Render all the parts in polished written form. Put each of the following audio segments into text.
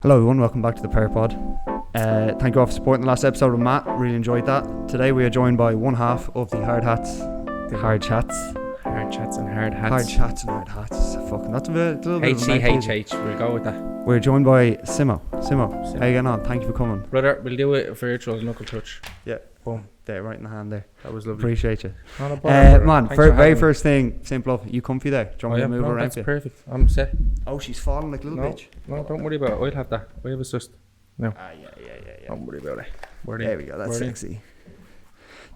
Hello everyone, welcome back to the Pair Pod. Thank you all for supporting the last episode with Matt, really enjoyed that. Today we are joined by one half of the Hard Hats. Hard Chats. Hard Chats and Hard Hats. Hard Chats and Hard Hats. Fucking, that's a little bit HCHH, we'll go with that. We're joined by Simo. Simo, how you getting on? Thank you for coming. Brother, we'll do it for virtual knuckle touch. Yeah. Boom. There, right in the hand there. That was lovely. Appreciate you. Not a bother, man, very first thing, simple up. You comfy there? Do you want me to move around? That's perfect. I'm set. Oh, she's falling like a little bitch. No, don't worry about it. I'll have that. I have a just. No. Yeah. Don't worry about it. There we go, that's sexy.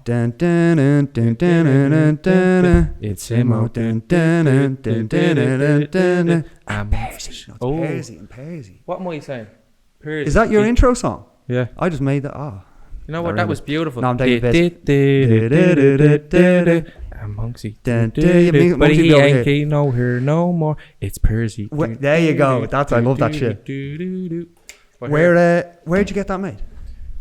Dun dun dun dun dun dun dun. It's Simo. Dun dun dun dun dun dun dun. I'm Persy. No, it's Persy. What am I saying? Persy. Is that your intro song? Yeah. I just made that. Oh. You know what? That was beautiful. No, I'm taking the I'm Monksy. But he ain't no here no more. It's Persy. There you go. I love that shit. Where'd you get that made?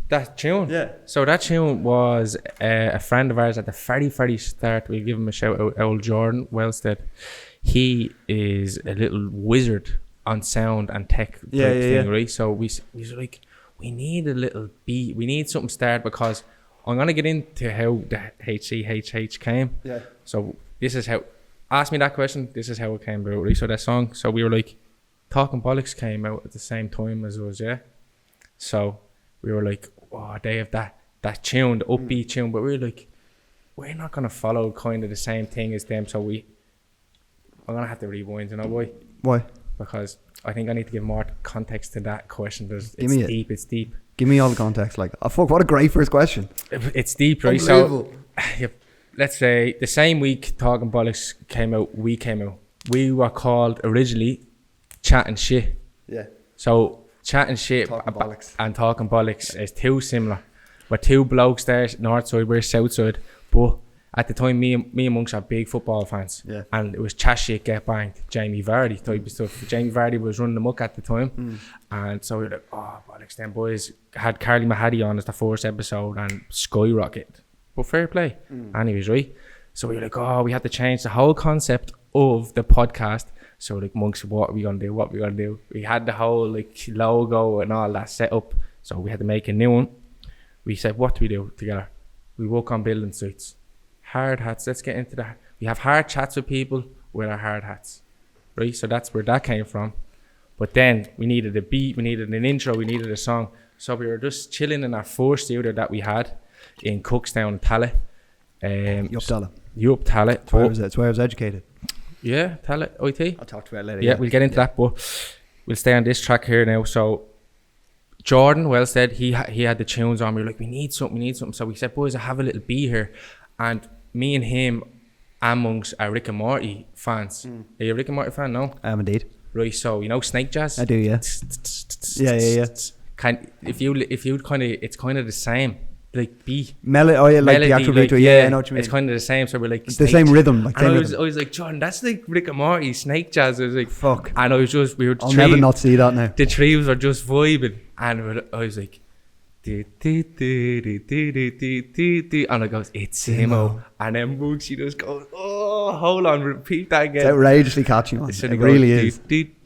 That tune? Yeah. So that tune was a friend of ours at the very start. We'll give him a shout out, old Jordan Wellstead. He is a little wizard on sound and tech type thing, right? So we were like, we need a little beat. We need something start because I'm going to get into how the HCHH came. Yeah. So this is how, ask me that question, this is how it came about, right? So that song, so we were like, Talkin Bollux came out at the same time as us, yeah? So we were like, oh, they have that tune, the upbeat tune, but we were like, we're not going to follow kind of the same thing as them, so I'm going to have to rewind, you know why? Why? Because I think I need to give more context to that question. It's deep. Give me all the context. Like, oh fuck, what a great first question. It's deep, right? So, let's say the same week Talkin Bollux came out, we came out. We were called originally Chatting Shit. Yeah. So Chatting Shit and Talkin Bollux is too similar. We're two blokes there, north side, we're south side. But at the time, me and Monks are big football fans. Yeah. And it was chat shit, get banged, Jamie Vardy type of stuff. Jamie Vardy was running the muck at the time. And so we were like, oh, Bollix, them boys had Carly Mahady on as the first episode and skyrocket. But fair play. And he was right. So we were like, oh, we had to change the whole concept of the podcast. So like, Monks, what are we going to do? We had the whole like logo and all that set up. So we had to make a new one. We said, what do we do together? We work on building sites. Hard hats, let's get into that. We have hard chats with people with our hard hats, right? So that's where that came from. But then we needed a beat, we needed an intro, we needed a song. So we were just chilling in our first studio that we had in Cookstown, Tala. You up Tala. It's where I was educated. Yeah, Tala, IT. I'll talk to you about it later. Yeah, we'll get into that, but we'll stay on this track here now. So Jordan Wellstead, he had the tunes on. We were like, we need something. So we said, boys, I have a little beat here. And me and him and Monks are Rick and Morty fans. Are you a Rick and Morty fan? No? I am indeed. Right, so you know Snake Jazz? I do, yeah. Yeah. If you kind of, it's kind of the same. Like B. Melody, like the actual beat. Yeah, I know what you mean. It's kind of the same, so we're like the same rhythm. Like, and I was like, John, that's like Rick and Morty, Snake Jazz. I was like, fuck. And I was just, I'll never not see that now. The trees were just vibing. And I was like, and I goes, it's Simo. And then Monksy just goes, oh, hold on, repeat that again. It's outrageously catchy, man. It really is. It's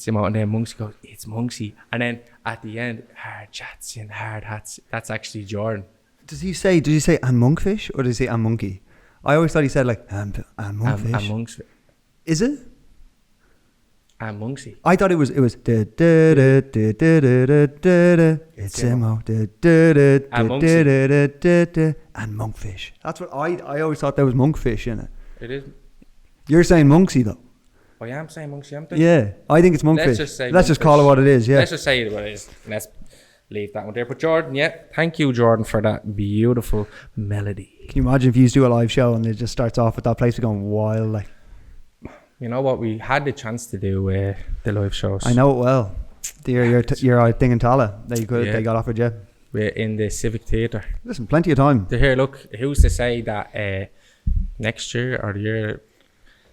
Simo. And then Monksy goes, it's Monksy. And then at the end, hard chats and hard hats. That's actually Jordan. Did he say and Monkfish or does he say and monkey? I always thought he said like and Monkfish. And Monksy. Is it? And Monksy. I thought it was it's Simo and Monkfish. That's what I always thought there was Monkfish in it. It is. You're saying Monksy though. I am saying Monksy. Yeah, I think it's Monkfish. Let's just call it what it is. Yeah. Let's just say it what it is. Let's leave that one there. But Jordan, thank you, Jordan, for that beautiful melody. Can you imagine if you used to do a live show and it just starts off with that place going wild like? You know what? We had the chance to do the live shows. I know it well. Your thing in Tala, they got offered you. We're in the Civic Theatre. Listen, plenty of time. To hear, look, who's to say that next year or the year,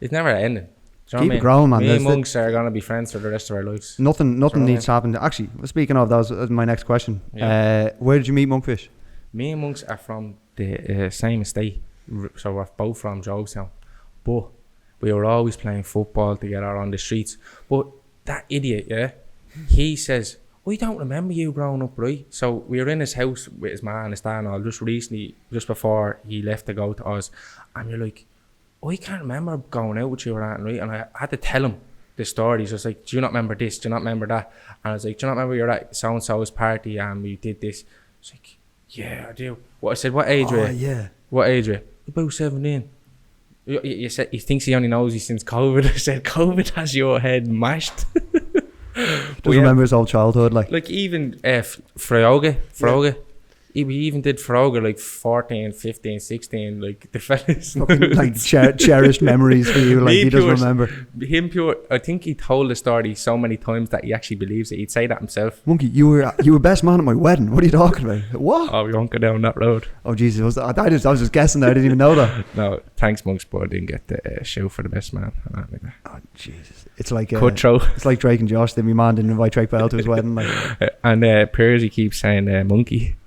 it's never ending. Do you know Keep it growing, man. Me and Monks are going to be friends for the rest of our lives. Nothing needs to happen. Actually, speaking of, that was my next question. Yeah. Where did you meet Monkfish? Me and Monks are from the same estate. So we're both from Joestown. But we were always playing football together on the streets. But that idiot, yeah, he says, I don't remember you growing up, right? So we were in his house with his man and his dad and all just recently, just before he left to go to Oz. And you're like, I can't remember going out with you or anything, right? And I had to tell him the story. He's just like, do you not remember this? Do you not remember that? And I was like, do you not remember you're at so-and-so's party and we did this? It's like, yeah, I do. What I said, what age were you? Yeah. What age were you? About 17. You said he thinks he only knows you since COVID. I said, COVID has your head mashed. Doesn't remember his whole childhood, like even Froge. We even did Froge like 14, 15, 16, like the fellas. Like cherished memories for you, like he doesn't remember. Him pure, I think he told the story so many times that he actually believes it. He'd say that himself. Monkey, you were best man at my wedding. What are you talking about? What? Oh, we won't go down that road. Oh Jesus, I was just guessing there. I didn't even know that. No, thanks Monks, but I didn't get the show for the best man. Oh Jesus, it's like cutthroat. It's like Drake and Josh. Then my man didn't invite Drake Bell to his wedding. Like. And Percy keeps saying Monkey.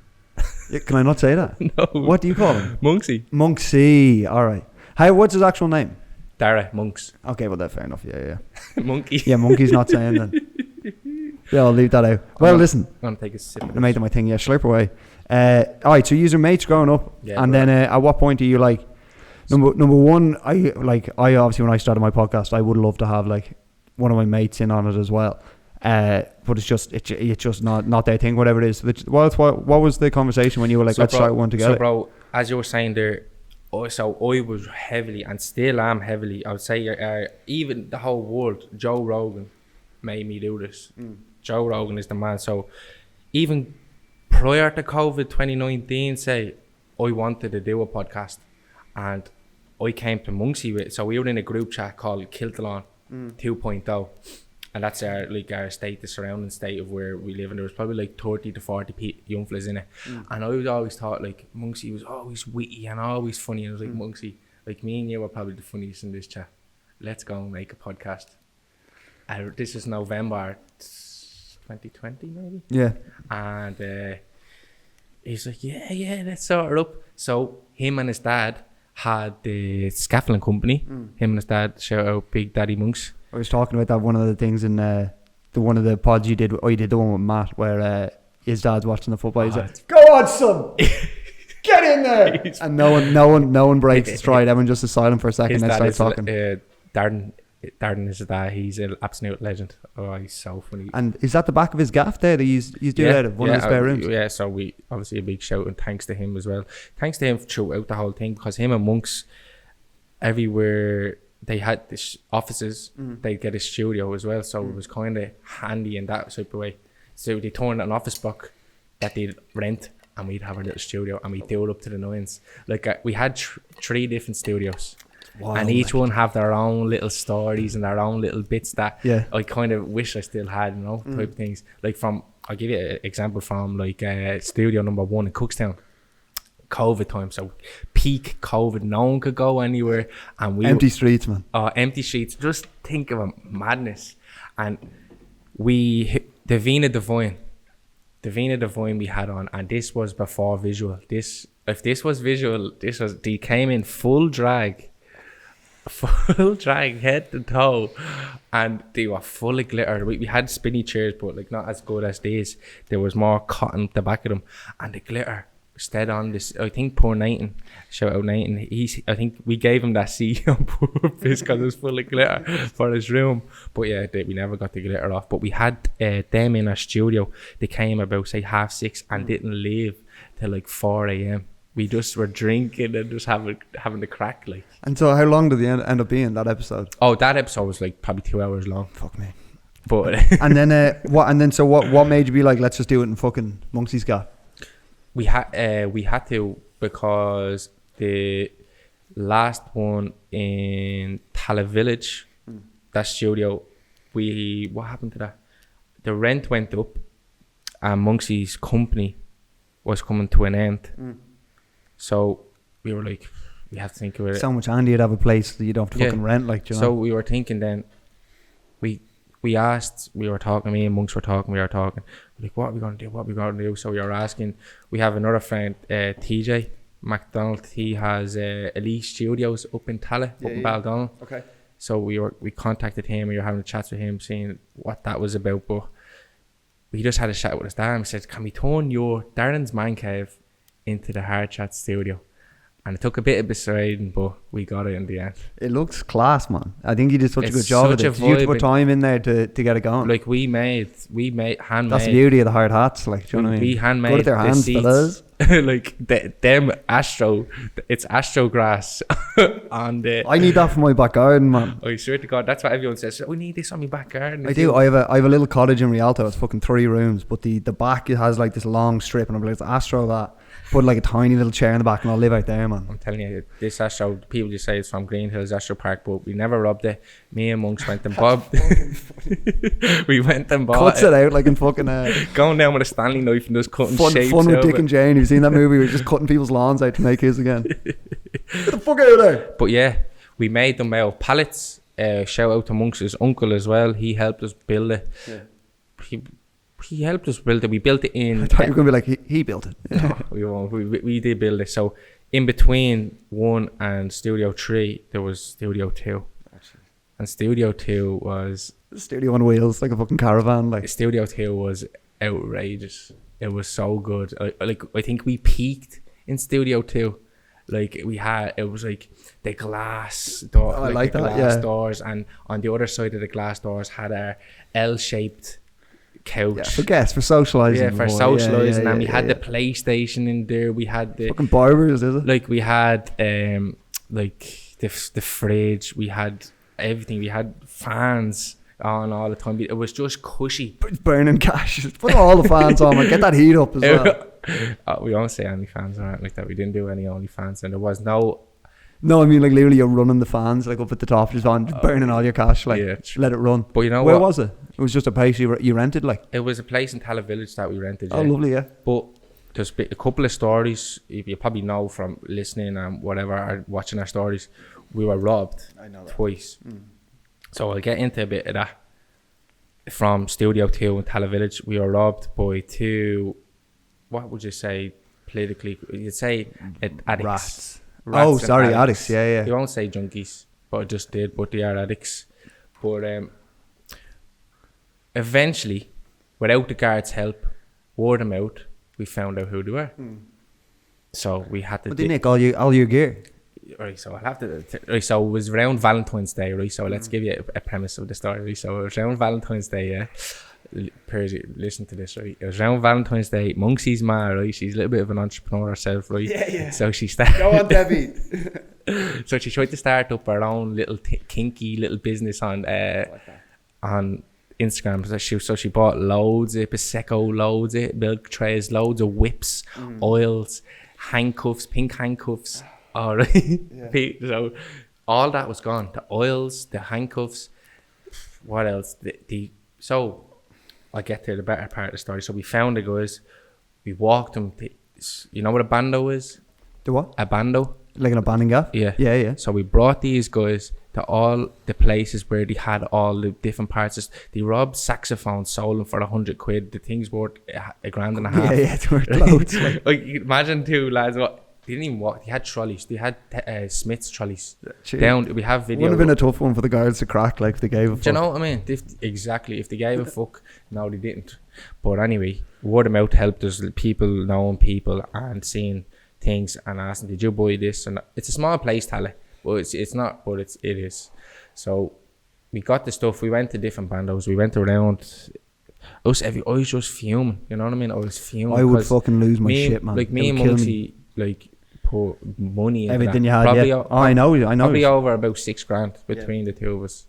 Yeah, can I not say that? No. What do you call him? Monksy. All right. What's his actual name? Dara Monks. Okay, well that's fair enough. Yeah. Monkey. Yeah, Monkey's not saying that. Yeah, I'll leave that out. Well, listen. I'm gonna take a sip. I made my thing. Yeah, slurp away. All right. So you're mates growing up, yeah, and then at what point are you like? Number one, I obviously when I started my podcast, I would love to have like one of my mates in on it as well. But it's just not their thing, whatever it is. What was the conversation when you were like, let's start one together? So bro, as you were saying there, so I was heavily and still am heavily, I would say even the whole world, Joe Rogan made me do this. Joe Rogan is the man. So even prior to COVID 2019, say I wanted to do a podcast and I came to Monksy with, so we were in a group chat called Kiltalon 2.0. And that's our state, the surrounding state of where we live. And there was probably like 30 to 40 young fellas in it. And I was always thought like Monksy was always witty and always funny. And I was like, Monksy, like me and you were probably the funniest in this chat. Let's go and make a podcast. This is November 2020 maybe. Yeah. And he's like, yeah, let's sort it up. So him and his dad had the scaffolding company. Him and his dad, shout out Big Daddy Monks. I was talking about that one of the things in one of the pods you did. Oh, you did the one with Matt where his dad's watching the football. He's like, "Go on, son, get in there!" And no one breaks the stride. Everyone just is silent for a second and starts talking. Darren is his dad. He's an absolute legend. Oh, he's so funny. And is that the back of his gaff there that he's doing out of one of the spare rooms? Yeah. So we obviously a big shout and thanks to him as well. Thanks to him throughout the whole thing because him and Monks everywhere. They had this offices, they'd get a studio as well, so it was kind of handy in that type of way. So they turned an office block that they'd rent and we'd have our little studio and we'd do it up to the nines. Like we had 3 different studios. Wow, and each one have their own little stories and their own little bits that I kind of wish I still had, type things. Like I'll give you an example from like studio number 1 in Cookstown. COVID time, so peak COVID, no one could go anywhere, and empty streets, man. Empty streets. Just think of a madness. And the Vina Divine we had on, and this was before visual. If this was visual, they came in full drag head to toe, and they were full of glitter. We had spinny chairs, but like not as good as these. There was more cotton at the back of them, and the glitter. Instead on this, I think poor Nathan, shout out Nathan, I think we gave him that C on purpose because it was full of glitter for his room. But yeah, we never got the glitter off. But we had them in our studio. They came about say 6:30 and didn't leave till like 4 a.m. We just were drinking and just having the crack like. And so how long did the end up being that episode? Oh, that episode was like probably 2 hours long. Fuck me. But and then what made you be like, let's just do it in fucking Monksy's gaff? We had to because the last one in Tala Village, that studio, what happened to that? The rent went up and Monksy's company was coming to an end. So we were like, we have to think about it. So much handy you'd have a place that you don't have to fucking rent, like, do you know? So we were thinking then, we asked, me and Monks were talking, like, what are we going to do? So we were asking, we have another friend, TJ McDonald, he has Elite Studios up in Tala, up in Baldon. Okay. So we contacted him. We were having chats with him, seeing what that was about. But we just had a chat with his dad and we said, can we turn your Darren's man cave into the Hard Chat studio? And it took a bit of persuading, but we got it in the end. It looks class, man. I think you did such a good job with such a it. Did you have to put vibe time in there to get it going? Like we made handmade. That's the beauty of the hard hats. Like, do you know what I mean? We handmade Good at their the hands, seats. fellas. Like them it's astro grass on the. I need that for my back garden, man. I swear to God, that's what everyone says. We need this on my back garden. I do. I have a little cottage in Rialto. It's fucking 3 rooms, but the back it has like this long strip, and I'm like, it's astro that. Put like a tiny little chair in the back, and I'll live out there, man. I'm telling you, this astro. People just say it's from Green Hills Astro Park, but we never robbed it. Me and Monks went and Bob. We went and bought Cuts it out like in fucking going down with a Stanley knife and just cutting shapes fun with out Dick of and Jane. You've seen that movie? We're just cutting people's lawns out to make his again. Get the fuck out of there. But yeah, we made them out of pallets. Shout out to Monks' uncle as well. He helped us build it. Yeah. He helped us build it. We built it in. I thought you were going to be like, he built it. No, we won't. We did build it. So in between 1 and Studio 3, there was Studio 2. Actually. And Studio 2 was... Studio on wheels, like a fucking caravan. Like Studio 2 was outrageous. It was so good. I think we peaked in Studio 2. Like it was like the glass door, glass doors, and on the other side of the glass doors had a L-shaped couch. Yeah, for socialising. Yeah, for socialising. And we had the PlayStation in there. We had the fucking barbers, is it? Like we had like the fridge. We had everything. We had fans on all the time. It was just cushy. Burning cash. Put all the fans on. Like, get that heat up as well. We won't say OnlyFans or anything like that. We didn't do any OnlyFans, and there was no. No, I mean like literally you're running the fans like up at the top, just burning all your cash. Like let it run. But you know where was it? It was just a place you rented. Like it was a place in Tala Village that we rented. Oh, lovely, yeah. But there's a couple of stories you probably know from listening and whatever or watching our stories. We were robbed twice. So I'll get into a bit of that. From Studio 2 in Tala Village, we were robbed by 2. What would you say politically? You'd say addicts. Oh, sorry, addicts. Yeah. You won't say junkies, but I just did. But they are addicts. But eventually, without the guards' help, word of mouth, we found out who they were. So we had to. But they nick all your gear. Right, so I'll have to. Right, so it was around Valentine's Day. Right, so let's give you a premise of the story. Right, so it was around Valentine's Day. Yeah. Percy, listen to this, right? It was around Valentine's Day. Monksy's ma, right? She's a little bit of an entrepreneur herself, right? Yeah. So she started. Go on, Debbie. So she tried to start up her own little kinky little business on Instagram. So she bought loads of Prosecco, loads of milk trays, loads of whips, oils, handcuffs, pink handcuffs. All right. Yeah. So all that was gone. The oils, the handcuffs. What else? So. I'll get to the better part of the story. So we found the guys. We walked them. You know what a bando is? The what? A bando. Like an abandoned gaff? Yeah. So we brought these guys to all the places where they had all the different parts. They robbed saxophones, sold them for £100. The thing's worth $1.5 Yeah, it's worth loads. Like imagine 2 lads. They didn't even walk. They had trolleys. They had Smith's trolleys. Down. We have video. Would have been a tough one for the guards to crack, like if they gave a fuck. Do you know what I mean? Exactly. If they gave a fuck, no, they didn't. But anyway, word of mouth helped us. People knowing people and seeing things and asking, "Did you buy this?" And it's a small place, Tala, but it's not. But it is. So we got the stuff. We went to different bandos. We went around. I was just fuming. You know what I mean? I was fuming. I would fucking lose my shit, man. Like me and Monksy, like. Put money into everything that. you had. Probably I know. Probably over about $6,000 between the two of us,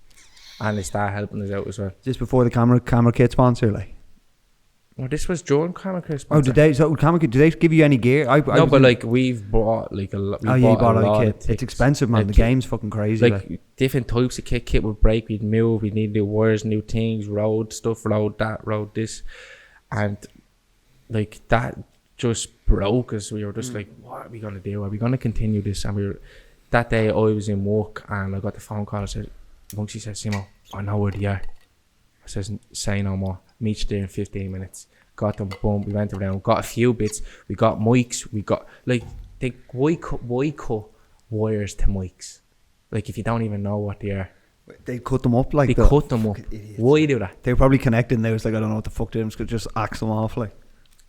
and they start helping us out as well. Just before the camera kit sponsor, like. Well, this was during camera kit sponsor. Oh, did they? So camera kit? Did they give you any gear? No, but like we've bought like a lot. Oh yeah, you bought a lot of kit. It's expensive, man. The game's fucking crazy. Like different types of kit. Kit would break. We'd move. We'd need new wires, new things, road stuff, road that, road this, and like that. Just broke us. We were just like, what are we gonna do? Are we gonna continue this? And that day I was in work and I got the phone call. I said, Monksy says, Simo, I know where they are. I says, say no more. Meet you there in 15 minutes. Got them, boom. We went around, got a few bits. We got mics. We got like why cut wires to mics? Like if you don't even know what they are. They cut them up like They that. cut them up. Why do that? They were probably connecting. They was like, I don't know what the fuck to do. I'm just axe them off like.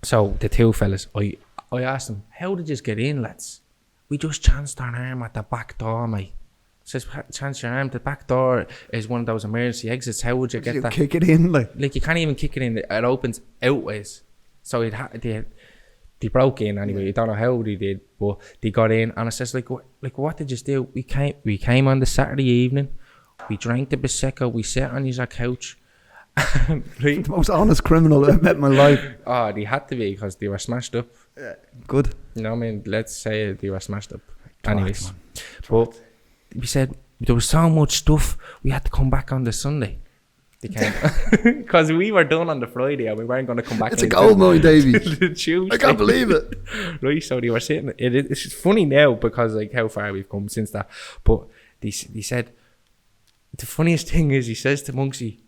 So the two fellas, I asked them, how did you get in, lads? We just chanced our arm at the back door, mate. Says, chance your arm. The back door is one of those emergency exits. How would you get that? Kick it in like you can't even kick it in. It opens outways. So they broke in anyway. You don't know how they did, but they got in. And I says, like what did you do? We came on the Saturday evening. We drank the Prosecco. We sat on his couch. Right. The most honest criminal I've met in my life. Oh, they had to be because they were smashed up. Yeah, good. You know what I mean? Let's say they were smashed up. Anyways, but we said there was so much stuff. We had to come back on the Sunday. They came because we were done on the Friday and we weren't going to come back. It's a gold mine, Davey. I can't believe it. Right, so they were sitting. It's funny now because like how far we've come since that. But they said the funniest thing is he says to Monksy,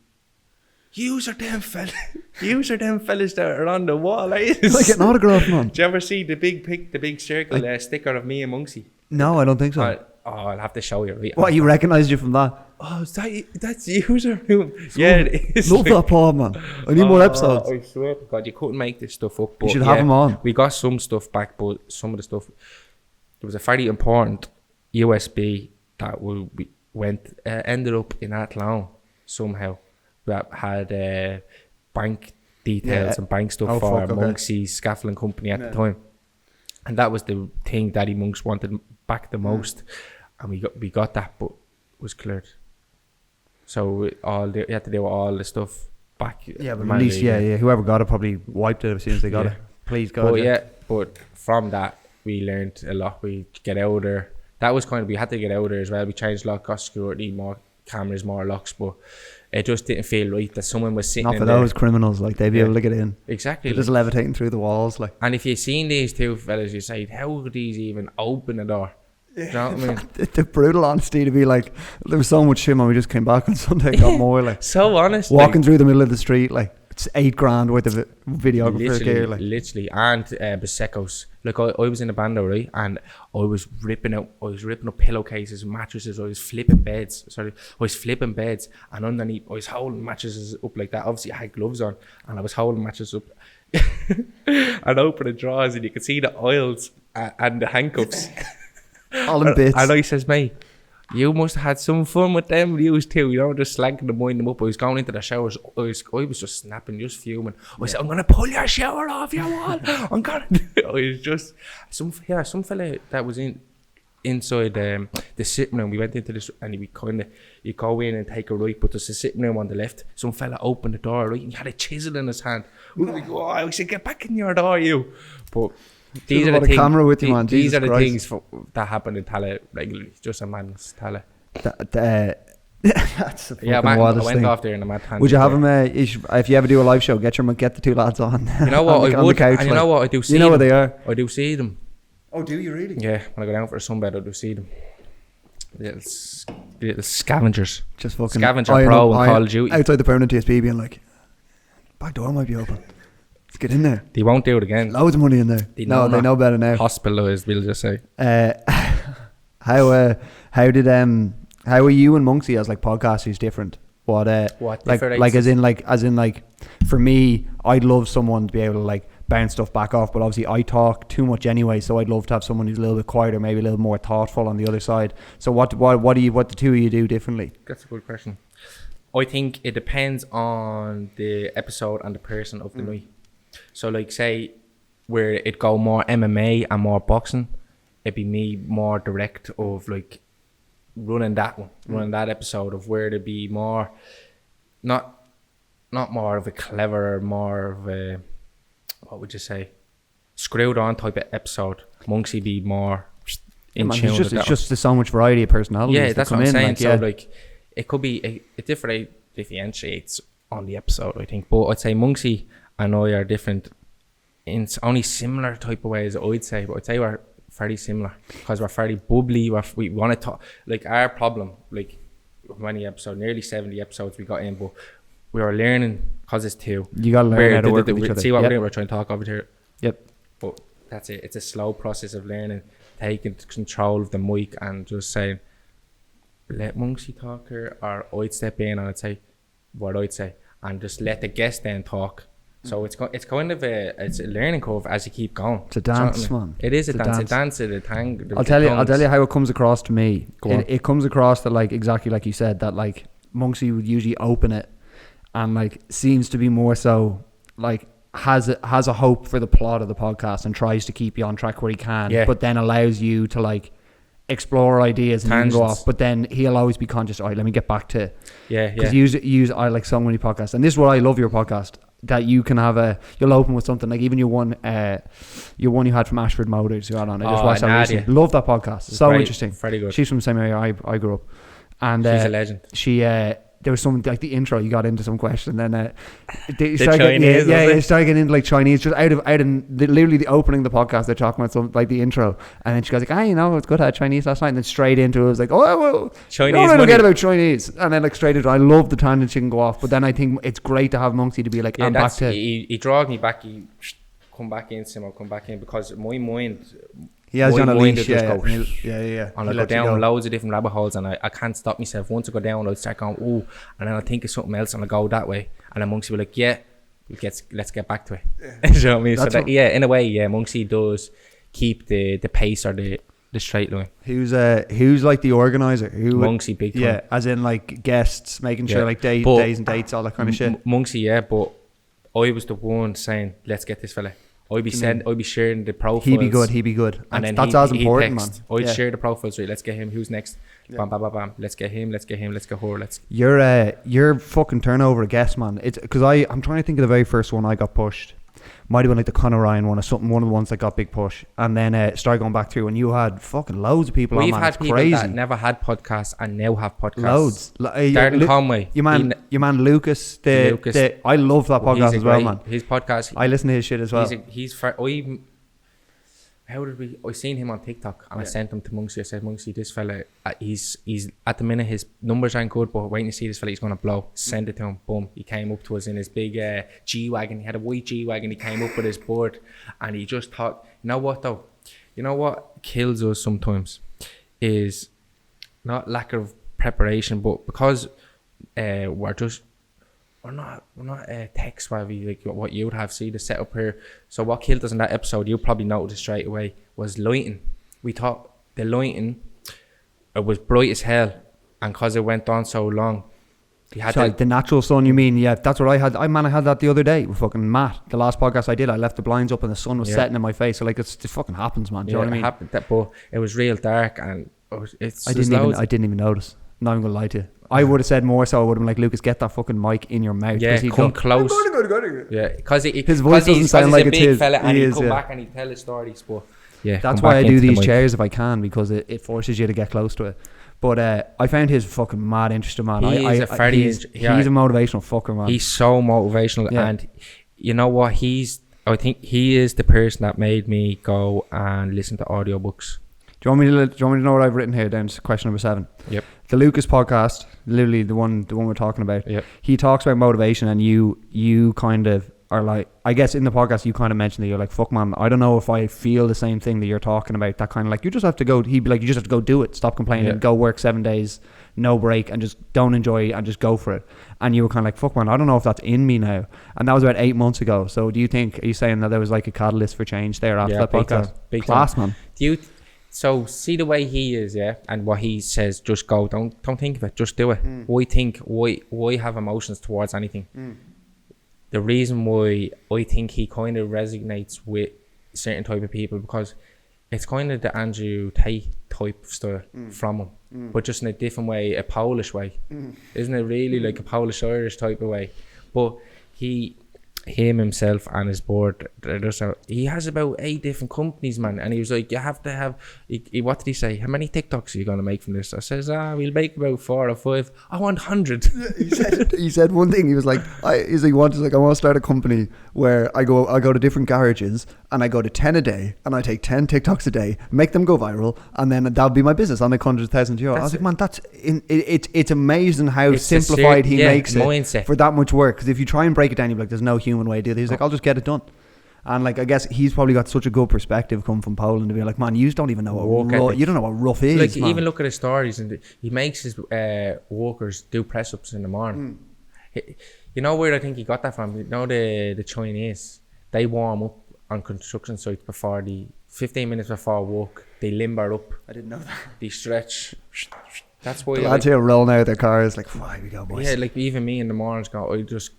"Yous are them fellas that are on the wall." Like an autograph, man. Do you ever see the big circle sticker of me and Monksy? No, I don't think so. I'll have to show you. Right? What, you recognised you from that? Oh, that's user room. Yeah, it is. Love that pod, man. I need more episodes. I swear to God, you couldn't make this stuff up. But you should have them on. We got some stuff back, but some of the stuff, there was a very important USB that ended up in Athlone somehow. That had bank details and bank stuff for Monksy's scaffolding company at the time. And that was the thing Daddy Monks wanted back the most. And we got that, but it was cleared. So you had to do all the stuff back. Yeah, but at least, whoever got it probably wiped it as soon as they got it. Please God. But from that, we learned a lot. We get out there. That was we had to get out there as well. We changed lock, got security, more cameras, more locks, but it just didn't feel right that someone was sitting not for those criminals, like they'd be able to get in. Exactly. They're just levitating through the walls, like. And if you've seen these two fellas, you say, how could these even open the door? Do you know what I mean? The brutal honesty to be like, there was so much shit, man. We just came back on Sunday, got more like. So honest. Walking through the middle of the street, like it's $8,000 worth of videographer gear, like. Literally, and Prosecco's. Like I was in a bando, right, and I was ripping up pillowcases, mattresses. I was flipping beds. And underneath, I was holding mattresses up like that. Obviously, I had gloves on, and I was holding mattresses up. And open the drawers, and you could see the oils and the handcuffs. All in bits. And I says, mate, you must have had some fun with them views too. You know, just slanking them, winding them up. I was going into the showers. I was just snapping, just fuming. I said, I'm going to pull your shower off your wall. I'm going to. I was just some fella that was inside the sitting room. We went into this and you go in and take a right, but there's a sitting room on the left. Some fella opened the door, right, and he had a chisel in his hand. I said, get back in your door, you. But these are the things. Camera with you, man. These are the things that happen in Tala regularly. Just a madness, Tala. That's a fucking I wildest went thing. off there in a mad tangent. Would you have him? If you ever do a live show, get the two lads on. You know what? I would. Couch, and you know what? I do see. You know them. what they are. I do see them. Oh, do you really? Yeah, when I go down for a sunbed, I do see them. Little scavengers. Just fucking Scavenger Pro and Call of Duty. Outside the permanent TSB being like, back door might be open. Let's get in there. They won't do it again. Loads of money in there. They know better now. Hospitalised, we'll just say. How are you and Monksy as like podcasters different? What different? Like as in for me, I'd love someone to be able to like bounce stuff back off, but obviously I talk too much anyway, so I'd love to have someone who's a little bit quieter, maybe a little more thoughtful on the other side. So what do the two of you do differently? That's a good question. I think it depends on the episode and the person of the night. So like say where it go more MMA and more boxing, it'd be me more direct of like running that episode of where to be more not more of a clever, more of a, what would you say, screwed on type of episode. Monksy be more in tune. It's just there's so much variety of personalities. Yeah, that's what I'm saying. Like, so like it could be it differentiates on the episode, I think. But I'd say Monksy and I are different in only similar type of ways, I'd say. But I'd say we're very similar because we're very bubbly. We want to talk. Like our problem, like many episodes, nearly 70 episodes we got in, but we were learning because it's two. You gotta learn how to work with each other. See what we're doing? We're trying to talk over here. Yep. But that's it. It's a slow process of learning, taking control of the mic and just saying, let Monksy talk here, or I'd step in and I'd say what I'd say, and just let the guest then talk. So it's kind of it's a learning curve as you keep going. It's a dance, man. It is a dance. It's a tang. I'll tell you how it comes across to me. It comes across that, like, exactly like you said, that like Monksy would usually open it and like seems to be more so like has a hope for the plot of the podcast and tries to keep you on track where he can, but then allows you to like explore ideas and you can go off, but then he'll always be conscious, all right, let me get back to because use I like so many podcasts, and this is what I love your podcast, that you can have you'll open with something like even your one you had from Ashford Motors you had on. I just watched that recently. Love that podcast. It's so great. Interesting. Very good. She's from the same area I grew up, and she's a legend. She there was some like the intro, you got into some question, then they started getting into like Chinese, just out of literally the opening of the podcast. They're talking about some like the intro, and then she goes like, it's good, I had Chinese last night, and then straight into it was like, Chinese. I don't get about Chinese, and then like straight into, I love the tangent she can go off, but then I think it's great to have Monksy to be like, I'm back to. He dragged me back. He come back in, Simo, come back in, because my mind. He has you on a leash, and I go down loads of different rabbit holes, and I can't stop myself. Once I go down, I'll start going, and then I'll think of something else, and I'll go that way. And then Monksy will be like, let's get back to it. You know what I mean? So in a way, Monksy does keep the pace or the straight line. Who's like the organizer? Monksy, big time. Yeah, as in like guests, making sure like days and dates, all that kind of shit. Monksy, but I was the one saying, let's get this fella. I'd be sharing the profiles. He'd be good. And then that's as important, man. I'd share the profiles, right? Let's get him. Who's next? Bam, bam, bam, bam. Let's get him. Let's get her. Your fucking turnover of guests, man. It's because I'm trying to think of the very first one I got pushed. Might have been like the Conor Ryan one or something. One of the ones that got big push, and then started going back through. And you had fucking loads of people. We've on, man. had It's people crazy. that never had podcasts and now have podcasts. Loads. Darren Conway. Your man Lucas. I love that podcast as well, man. His podcast. I listen to his shit as well. I seen him on TikTok, and I sent him to Monksy. I said, Monksy, this fella, he's at the minute his numbers aren't good, but waiting to see this fella, he's gonna blow. Send it to him. Boom. He came up to us in his big G-Wagon. He had a white G-Wagon. He came up with his board, and he just thought, you know what though? You know what kills us sometimes is not lack of preparation, but because we're not tech savvy like what you would have. See the setup here. So what killed us in that episode, you probably noticed straight away, was lighting. We thought the lighting, it was bright as hell, and because it went on so long, we had the natural sun. You mean? Yeah, that's what I had. I had that the other day with fucking Matt. The last podcast I did, I left the blinds up and the sun was setting in my face. So like it fucking happens, man. Do you know what I mean? It happened, but it was real dark, and I didn't even notice. Not even gonna lie to you. I would have said more so. I would have been like, Lucas, get that fucking mic in your mouth. Yeah, come close. Yeah, because his voice doesn't sound like it's his. Fella, and he'd come back and he'd tell his stories. But that's why I do these chairs if I can, because it forces you to get close to it. But I found his fucking mad interesting, man. He's a motivational fucker, man. He's so motivational, and you know what? I think he is the person that made me go and listen to audiobooks. Do you want me to know what I've written here? Down to question number 7. Yep. The Lucas podcast, literally the one we're talking about. Yep. He talks about motivation, and you kind of are like, I guess in the podcast you kind of mentioned that you're like, fuck man, I don't know if I feel the same thing that you're talking about. That kind of like, you just have to go. He'd be like, you just have to go do it. Stop complaining. Go work 7 days, no break, and just don't enjoy it and just go for it. And you were kind of like, fuck man, I don't know if that's in me now. And that was about 8 months ago. So are you saying that there was like a catalyst for change there after that podcast? Big class, time. Man. So see the way he is, and what he says, just go. Don't think of it, just do it. Why have emotions towards anything? The reason why I think he kind of resonates with certain type of people, because it's kind of the Andrew Tate type of style from him, but just in a different way, a Polish way. Isn't it really like a Polish Irish type of way? But him himself and his board, he has about 8 different companies, man, and he was like, you have to have what did he say, how many TikToks are you gonna make from this? I says, we'll make about 4 or 5. I want 100. He said one thing. He was like, I want to start a company where I go to different garages and I go to 10 a day and I take 10 TikToks a day, make them go viral, and then that'll be my business. I'll make €100,000. I was like, man, it's amazing how simplified he makes it mindset for that much work. Because if you try and break it down, you're like, there's no human way to do this. He's like, I'll just get it done. And like I guess he's probably got such a good perspective coming from Poland to be like, man, you don't even know what you don't know what rough is. Like man. even look at his stories, and he makes his workers do press ups in the morning. You know where I think he got that from? You know the Chinese, they warm up on construction sites before 15 minutes before work. They limber up. I didn't know that. They stretch. That's why the lads here rolling out of their cars like, why we go, boys. Yeah, like even me in the mornings go, I just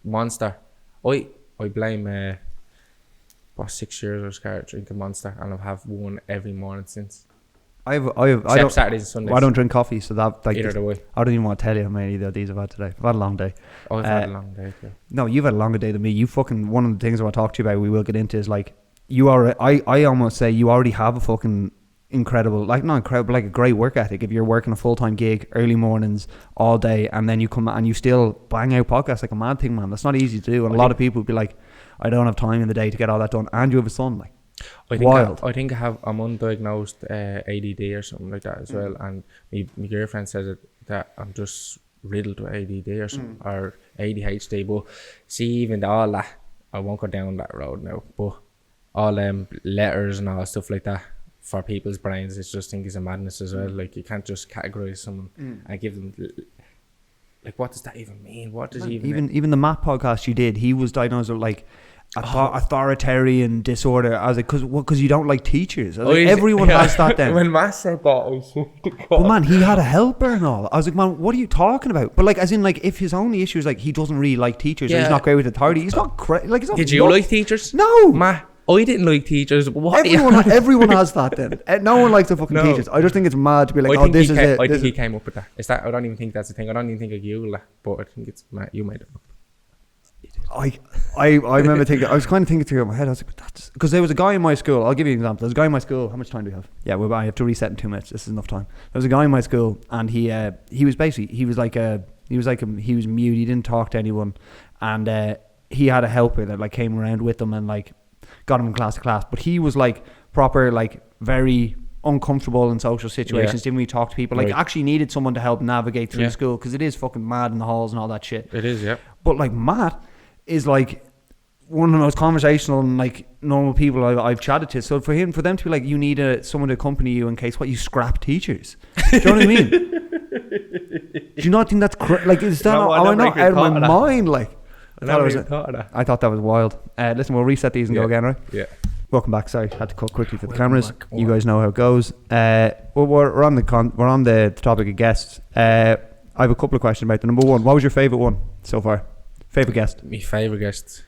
Monster. I blame 6 years I started drinking Monster, and I have one every morning since. I don't Saturdays and Sundays. I don't drink coffee, so that like either do I. I don't even want to tell you how many of these I've had today. I've had a long day. I've had a long day too. No, you've had a longer day than me. You fucking, one of the things I want to talk to you about, we will get into, is like you are. I almost say you already have a fucking incredible, like not incredible, like a great work ethic. If you're working a full-time gig, early mornings, all day, and then you come and you still bang out podcasts like a mad thing, man. That's not easy to do. And a lot of people would be like, I don't have time in the day to get all that done. And you have a son, like. I think I'm undiagnosed ADD or something like that as well, and my girlfriend says that I'm just riddled with ADD or something, or ADHD. But see, even all that, I won't go down that road now. But all letters and all stuff like that for people's brains, it's just think is a madness as well. Like you can't just categorize someone and give them. Like, what does that even mean? What does even the Matt podcast you did? He was diagnosed with like authoritarian disorder. I was like, because you don't like teachers. I was like, everyone has that then. When Matt said that, I was but man, he had a helper and all. I was like, man, what are you talking about? But like, as in, like, if his only issue is like he doesn't really like teachers, or he's not great with authority, he's not like. He's not. Did you like teachers? No, Matt. I didn't like teachers. Everyone has that then. No one likes the fucking teachers. I just think it's mad to be like, this is it. I think he came up with that. Is that? I don't even think that's a thing. I don't even think I Googled that, but I think it's Matt. You made it up. I remember thinking, I was kind of thinking through in my head, I was like, that's because there was a guy in my school. I'll give you an example. There's a guy in my school. How much time do we have? Yeah, I have to reset in 2 minutes. This is enough time. There was a guy in my school, and he was mute. He was mute. He didn't talk to anyone, and he had a helper that like came around with him and like got him from class to class. But he was like proper, like very uncomfortable in social situations. Didn't really talk to people. Like actually needed someone to help navigate through school, because it is fucking mad in the halls and all that shit. It is, yeah. But like Matt is like one of the most conversational and like normal people I've chatted to. So for them to be like, you need someone to accompany you in case you scrap teachers. Do you know what I mean? Do you not think that's like, is that am I not out of my mind? Like, I thought that was wild. Listen, we'll reset these and go again, right? Yeah. Welcome back. Sorry, had to cut quickly for the cameras. You guys know how it goes. We're on the topic of guests. I have a couple of questions about the number one. What was your favourite one so far? Favourite guest? My favourite guest.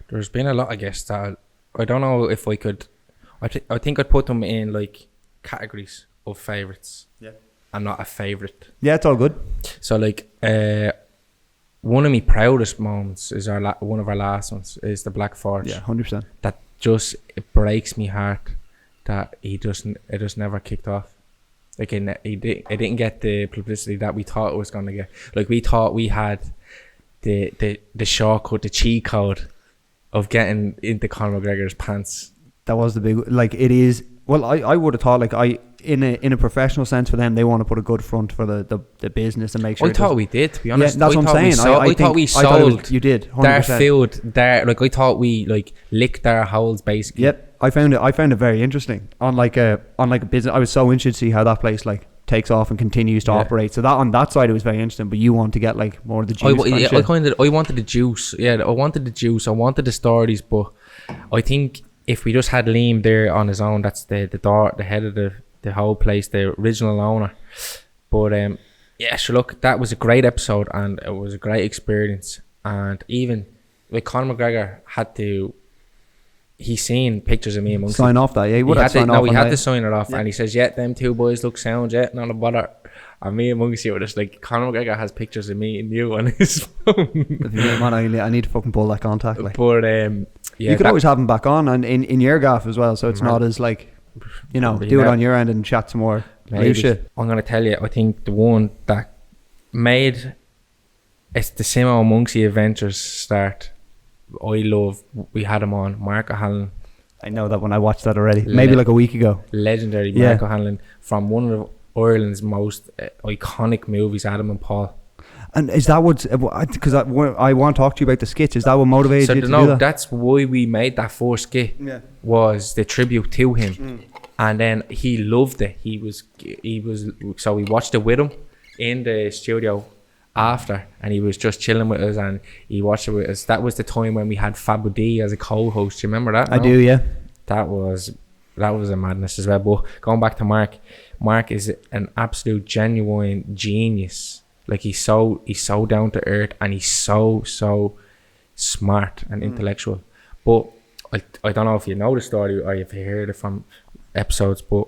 There's been a lot of guests that I don't know if I could. I think I'd put them in like categories of favourites. Yeah. I'm not a favourite. Yeah, it's all good. So like, one of my proudest moments is one of our last ones is the Black Forge. Yeah, 100%. That just, it breaks me heart that it just never kicked off. Like it didn't get the publicity that we thought it was gonna get. Like we thought we had the shortcut, the cheat code of getting into Conor McGregor's pants. That was the big, like it is. Well, I would have thought like in a professional sense for them, they want to put a good front for the business and make sure. I thought we did, to be honest. Yeah, that's what I'm saying. I thought we sold. You did 100%. Their field, like I thought we like licked their holes basically. Yep. I found it very interesting on like a business. I was so interested to see how that place like takes off and continues to operate. So that on that side it was very interesting. But you want to get like more of the juice. I wanted the juice. Yeah, I wanted the juice. I wanted the stories. But I think if we just had Liam there on his own, that's the head of the whole place, the original owner. But sure, look, that was a great episode and it was a great experience. And even like Conor McGregor had to. He's seen pictures of me and Monksy. Sign off that, yeah. He had to sign it off, and he says, "Yeah, them two boys look sound, yeah, not a bother." And me and Monksy were just like, Conor McGregor has pictures of me and you on his phone. Man, I need to fucking pull that contact. Like. But you could always have him back on and in your gaff as well, so it's not as like, do it on your end and chat some more shit. I'm gonna tell you, I think the one that made it's the Simo and Monksy adventures start. We had him on, Mark O'Hanlon. I know that when I watched that already, maybe like a week ago. Legendary Mark O'Hanlon from one of Ireland's most iconic movies, Adam and Paul. And is that what? Because I want to talk to you about the skits. Is that what motivated you to do that? That's why we made that first skit. Yeah. Was the tribute to him, and then he loved it. He was. So we watched it with him in the studio after, and he was just chilling with us, and he watched it with us. That was the time when we had Fabu D as a co-host. Do you remember that? I do, yeah. That was a madness as well. But going back to Mark is an absolute genuine genius. Like he's so down to earth, and he's so smart and intellectual. But I don't know if you know the story or if you heard it from episodes, but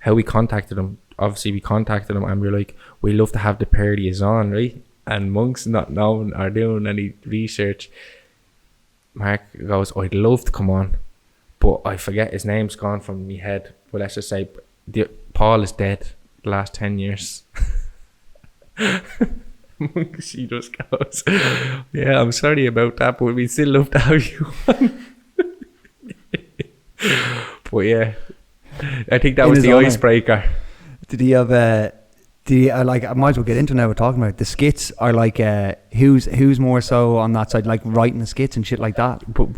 how we contacted him. Obviously we contacted him and we were like, we love to have the pair of yous on, right? And Monk's not knowing or doing any research. Mark goes, I'd love to come on, but I forget, his name's gone from my head. But let's just say Paul is dead the last 10 years. She just goes, yeah, I'm sorry about that, but we'd still love to have you on. But yeah, I think that was the icebreaker. Did he have like, I might as well get into now, we're talking about the skits are like who's more so on that side, like writing the skits and shit like that? But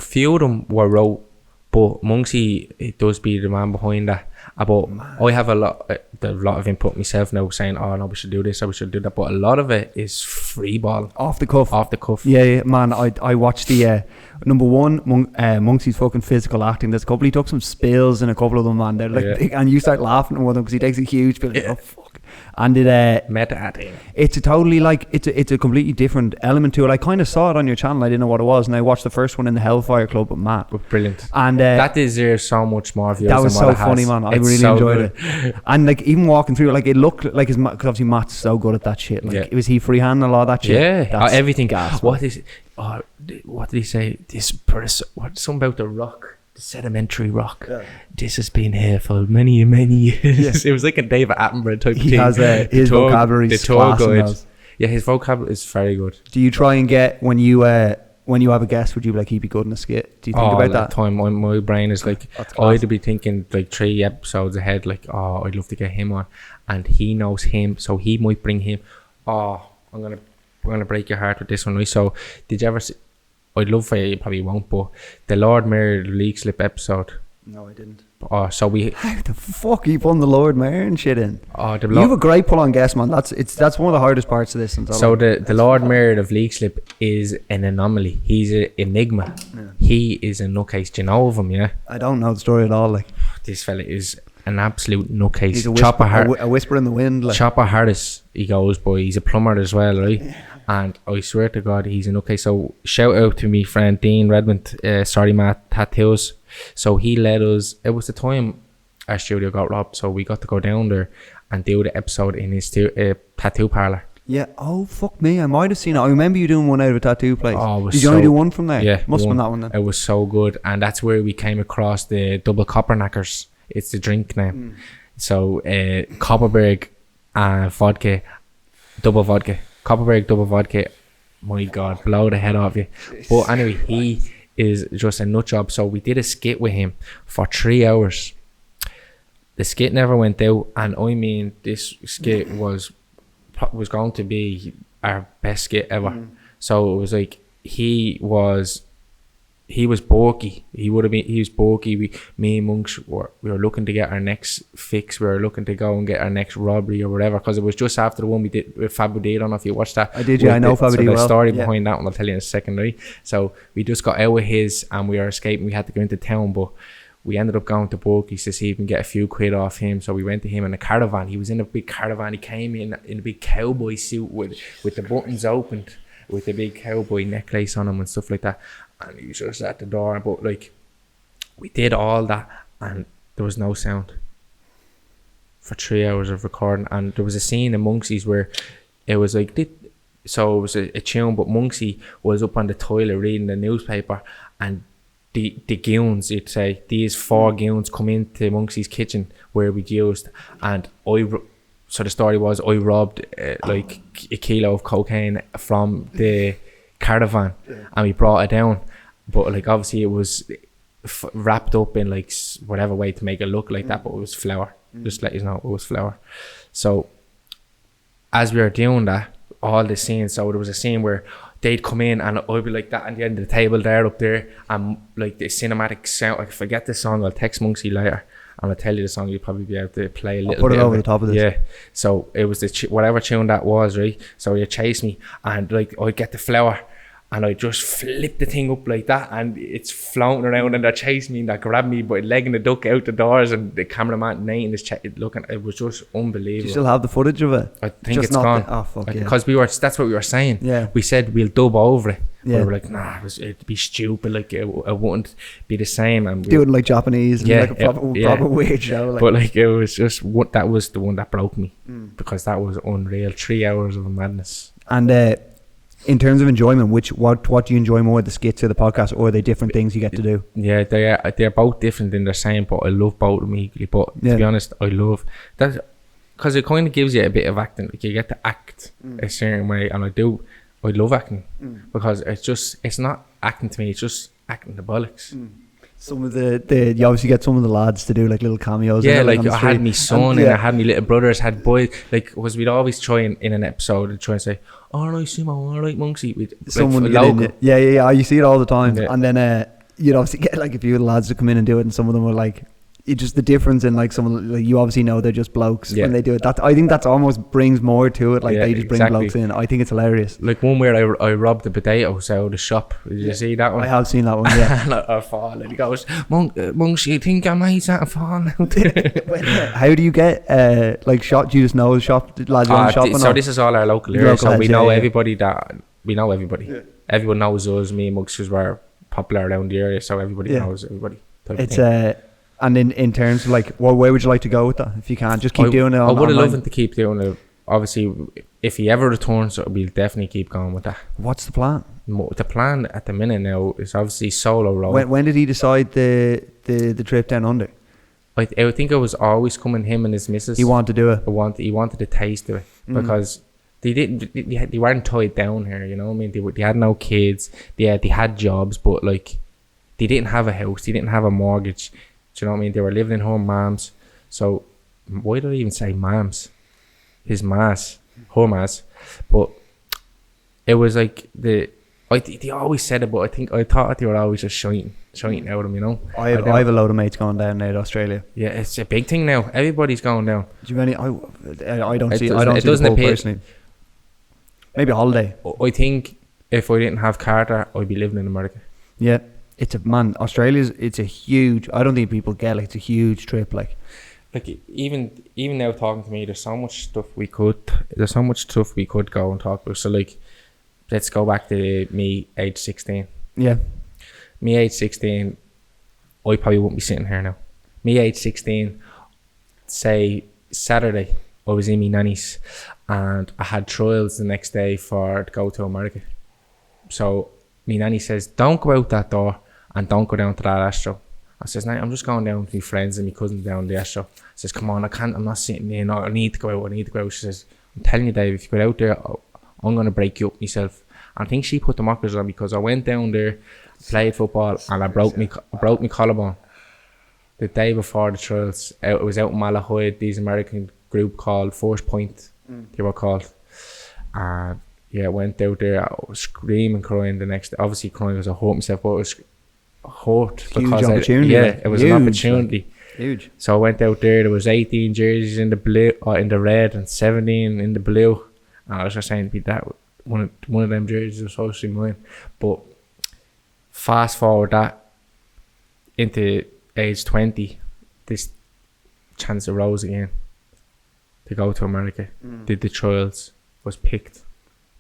few of them were wrote, but Monksy, it does be the man behind that. But I have a lot of input myself now, saying, oh no, we should do this or we should do that, but a lot of it is free ball, off the cuff. Yeah, man, I watched the number one Monksy's fucking physical acting. There's a couple, he took some spills in a couple of them, man. They're like, and you start laughing at one of them because he takes a huge spill. Oh fuck. And it's a totally like it's a completely different element to it. I kind of saw it on your channel, I didn't know what it was, and I watched the first one in the Hellfire Club with Matt. Brilliant. And that deserves so much more views. That was so funny, man. I really enjoyed it. And like even walking through, like it looked like his, because obviously Matt's so good at that shit. Like was he freehanding a lot of that shit? Yeah, everything. Gas, what is? What did he say? This person. What? Something about the rock. The sedimentary rock. Yeah. This has been here for many years. Yeah. It was like a David Attenborough type he thing. Has his vocabulary. The tour guide. Yeah, his vocabulary is very good. Do you try and get when you have a guest? Would you be like, he'd be good in a skit? Do you think about that? Time my brain is like, I'd be thinking like 3 episodes ahead. Like, oh, I'd love to get him on, and he knows him, so he might bring him. Oh, I'm gonna break your heart with this one, right? So, did you ever see? I'd love for you probably won't, but the Lord Mayor League Slip episode. No, I didn't. So we. How the fuck you putting the Lord Mayor and shit in? You have a great pull on guest, man. That's one of the hardest parts of this. So the Lord Mayor of League Slip is an anomaly. He's an enigma. Yeah. He is a nutcase. Do you know of him? Yeah. I don't know the story at all. Like, this fella is an absolute nutcase. He's a whisper in the wind. Like. Chopper Harris, he goes by. He's a plumber as well, right? Yeah. And I swear to God, he's an okay. So shout out to me friend Dean Redmond, Sorry Matt Tattoos. So he let us, it was the time our studio got robbed, so we got to go down there and do the episode in his tattoo parlour. Yeah, oh fuck me, I might have seen it. I remember you doing one out of a tattoo place. Did you only do one from there? Yeah, must have been that one then. It was so good, and that's where we came across the double copperknackers. It's the drink name. So Copperberg and vodka, double vodka. Copperberg double vodka, my God, blow the head off you. But anyway, he is just a nut job. So we did a skit with him for 3 hours. The skit never went out, and I mean, this skit was going to be our best skit ever. So it was like he was bulky. He was bulky. Me and Monks we were looking to get our next fix. We were looking to go and get our next robbery or whatever, because it was just after the one we did with Fabu D. I don't know if you watched that. I did, yeah. I know Fabu D well. The story behind that one I'll tell you in a second, right? So we just got out with his and we were escaping. We had to go into town, but we ended up going to Bulkies to see if we can get a few quid off him. So we went to him in a caravan. He was in a big caravan. He came in a big cowboy suit with the buttons opened, with a big cowboy necklace on him and stuff like that. And he was just at the door. But like, we did all that and there was no sound for 3 hours of recording. And there was a scene in Monksy's where it was like, so it was a tune, but Monksy was up on the toilet reading the newspaper, and the goons, you'd say, these 4 goons come into Monksy's kitchen where we'd used, and so the story was I robbed like a kilo of cocaine from the caravan, and we brought it down, but like obviously it was wrapped up in like whatever way to make it look like that, but it was flour. Just let you know, it was flour. So as we were doing that, all the scenes. So there was a scene where they'd come in and I'd be like that at the end of the table there up there, and like the cinematic sound. Like, if I get the song, I'll text Monksy later and I'll tell you the song. You'll probably be able to play a little put bit it over the top of this. Yeah. So it was whatever tune that was, right? So you chase me, and like I'd get the flower and I just flip the thing up like that, and it's floating around, and they're chasing me and they grab me by legging the duck out the doors, and the cameraman Nate is looking. It was just unbelievable. Do you still have the footage of it? I think it's gone. Because that's what we were saying. Yeah. We said we'll dub over it. Yeah. We were like, nah, it'd be stupid. Like it wouldn't be the same. And do it like Japanese, and like a proper weird show. Like. But like it was just that was the one that broke me, because that was unreal. 3 hours of madness. And in terms of enjoyment, what do you enjoy more, the skits or the podcast, or are they different things you get to do? Yeah, they're both different in their same, but I love both of them equally. But to be honest, I love that because it kind of gives you a bit of acting. Like you get to act a certain way, and I love acting because it's not acting to me. It's just acting the bollocks. Some of the you obviously get some of the lads to do like little cameos. Yeah, like I had my son and I had my little brothers, had boys. Like, because we'd always try in an episode and try and say, "All right, Simo, all right, Monksy." With someone like, get in, yeah. You see it all the time, Yeah. and then you'd obviously get like a few of the lads to come in and do it, and some of them were like. It's just the difference in like some of the, like, you obviously know they're just blokes when they do it. That I think that's almost brings more to it. Like they just bring blokes in. I think it's hilarious. Like one where I robbed the potatoes out of the shop. Did you see that one? I have seen that one. Yeah. And I fall and he goes, Monks, you think I made that fall out? How do you get like shop? Do you just know the shop lads on shop? So this is all our local area. So we know everybody we know everybody. Yeah. Everyone knows us. Me and Monks, because we're popular around the area, so everybody knows everybody. It's and in terms of like, where would you like to go with that? If you can, just keep doing it. I would have loved to keep doing it. Obviously, if he ever returns, we'll definitely keep going with that. What's the plan? The plan at the minute now is obviously solo role. When did he decide the trip down under? I think it was always coming, him and his missus. He wanted to do it. He wanted a taste of it because they weren't tied down here. You know what I mean? They had no kids. They had jobs, but like they didn't have a house. They didn't have a mortgage. Do you know what I mean? They were living in her mom's. So why did I even say mom's? His ma's, her ma's. But it was like they always said it, but I thought they were always just shining out of them, you know. I have a load of mates going down there to Australia. Yeah, it's a big thing now. Everybody's going down. Do you have any? I don't see the pull personally. Maybe a holiday. I think if I didn't have Carter, I'd be living in America. Yeah. Australia's a huge, I don't think people get, like, it's a huge trip, like even now talking to me, there's so much stuff we could go and talk about. So like, let's go back to me age 16. Yeah. Me age 16, I probably wouldn't be sitting here now. Me age 16, say Saturday, I was in my nanny's and I had trials the next day to go to America. So my nanny says, don't go out that door and don't go down to that Astro. I says, I'm just going down with my friends and my cousins down the Astro. I says, come on, I'm not sitting in. I need to go out. She says, I'm telling you, Dave, if you go out there, I'm going to break you up myself. And I think she put the mockers on because I went down there, played football, and I broke my collarbone. The day before the trials, it was out in Malahide, these American group called Force Point, they were called. And I went out there, I was screaming, crying the next day. Obviously crying because I hurt myself, but it was hurt. Huge opportunity. It was an opportunity. Huge. So I went out there was 18 jerseys in the blue, in the red, and 17 in the blue. And I was just saying, that one of them jerseys was supposed to be mine. But fast forward that into age 20, this chance arose again to go to America. Did the trials, was picked,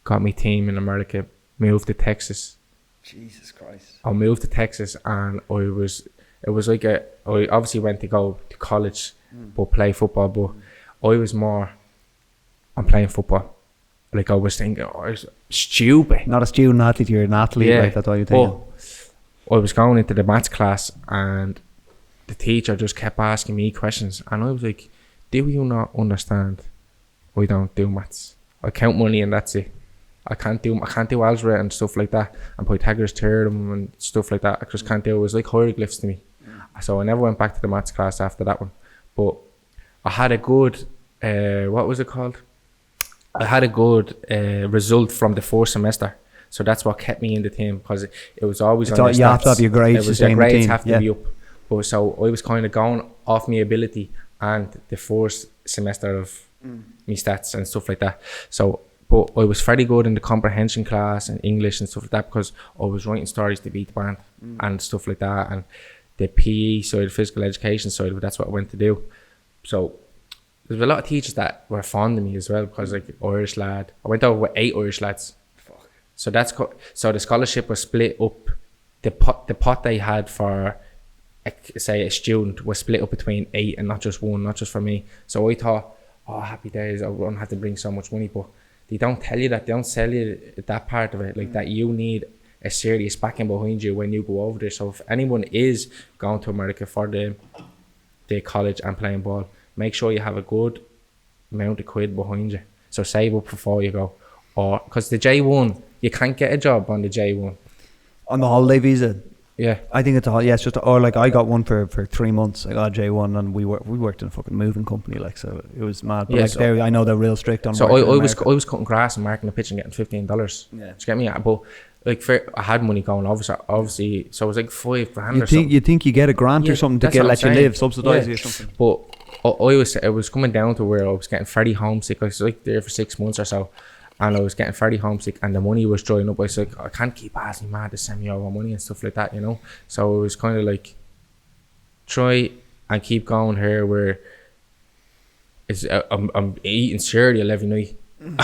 got my team in America, moved to Texas. Jesus Christ. I moved to Texas and it was like I obviously went to go to college but play football, but I was more on playing football. Like I was thinking, I was stupid. Not a student athlete, you're an athlete, like that's all you're thinking. I was going into the maths class and the teacher just kept asking me questions and I was like, do you not understand I don't do maths? I count money and that's it. I can't do algebra and stuff like that and Pythagoras theorem and stuff like that. I just can't do it. It was like hieroglyphs to me. So I never went back to the maths class after that one. But I had a good what was it called? I had a good result from the 4th semester. So that's what kept me in the team, because it was always on your stats. You have to have your grades to stay in the team. Your grades have to be up. But so I was kind of going off my ability and the 4th semester of my stats and stuff like that. So, but I was very good in the comprehension class and English and stuff like that, because I was writing stories to beat the band and stuff like that. And the PE side, physical education side, but that's what I went to do. So there's a lot of teachers that were fond of me as well, because like Irish lad, I went over with 8 Irish lads. So so the scholarship was split up. The pot they had for, say, a student was split up between 8 and not just one, not just for me. So I thought, oh, happy days, I won't have to bring so much money. But they don't tell you that. They don't sell you that part of it, like that you need a serious backing behind you when you go over there. So if anyone is going to America for the college and playing ball, make sure you have a good amount of quid behind you. So save up before you go. Or because the J1, you can't get a job on the J1. On the holiday visa? Yeah. I think it's just, or like I got one for 3 months. I got a J1 and we worked in a fucking moving company, like, so it was mad. But like, I know they're real strict on. So I was cutting grass and marking the pitch and getting $15. Yeah. Do you get me? But like, I had money going obviously, so it was like $5,000 or something. You think you get a grant or something to let you live, subsidise you or something? But it was coming down to where I was getting fairly homesick. I was like there for 6 months or so, and I was getting fairly homesick, and the money was drying up. I was like, I can't keep asking Mad to send me over money and stuff like that, you know. So it was kind of like, try and keep going here, where I'm eating cereal every night,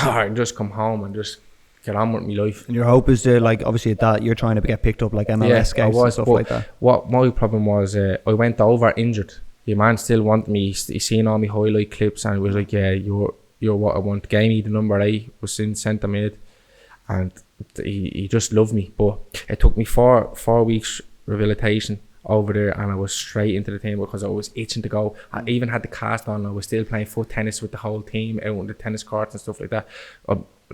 or just come home and just get on with my life. And your hope is to, like, obviously at that you're trying to get picked up like MLS scouts and stuff like that. What my problem was, I went over injured. Your man still wanted me. He seen all my highlight clips and was like, yeah, you're what I want. Gave me the number 8, was in centre mid, and he just loved me. But it took me 4 weeks rehabilitation over there, and I was straight into the team because I was itching to go. I even had the cast on. I was still playing foot tennis with the whole team out on the tennis courts and stuff like that.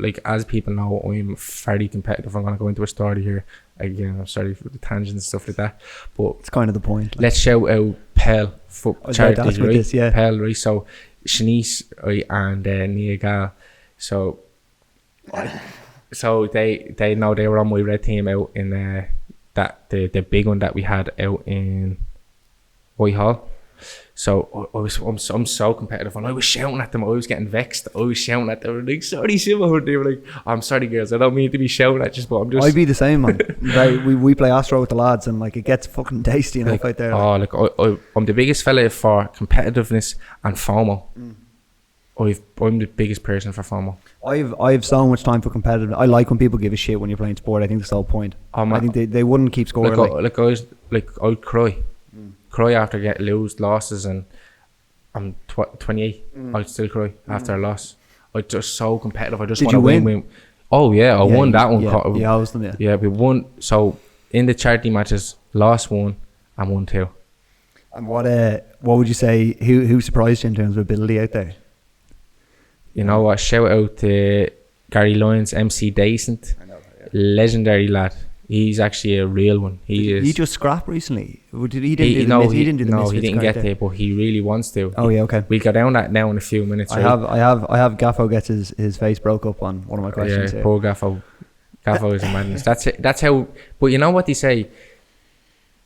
Like, as people know, I'm fairly competitive. I'm going to go into a story here. Again, I'm sorry for the tangents and stuff like that, but it's kind of the point. Let's shout out Pell for charities, right? This, yeah. Pell, right? So Shanice, right, and Nia Gal. So they know they were on my red team out in the big one that we had out in Whitehall. So I'm so competitive, and I was shouting at them. I was getting vexed. I was shouting at them, like, sorry, Simo. They were like, I'm sorry, girls, I don't mean to be shouting at you, but I'm just... I'd be the same, man. we play Astro with the lads, and like, it gets fucking tasty enough out there. I'm the biggest fella for competitiveness and FOMO. I'm the biggest person for FOMO. I've so much time for competitive. I like when people give a shit when you're playing sport. I think that's the whole point. I think they wouldn't keep scoring. I'd cry after lose losses, and I'm 28. I'd still cry after a loss. I'm just so competitive. I just want to win. Oh yeah, I won that one. Yeah, I was them. Yeah, we won. So in the charity matches, lost 1 and won 2. And what would you say? Who surprised you in terms of ability out there? You know what? Shout out to Gary Lyons, MC Decent, legendary lad. He's actually a real one. He just scrapped recently. He didn't get there, but he really wants to. Oh yeah, okay. We'll go down that now in a few minutes. I have Gaffo gets his face broke up on one of my questions. Yeah, poor Gaffo. Gaffo is a madness. That's how. But you know what they say.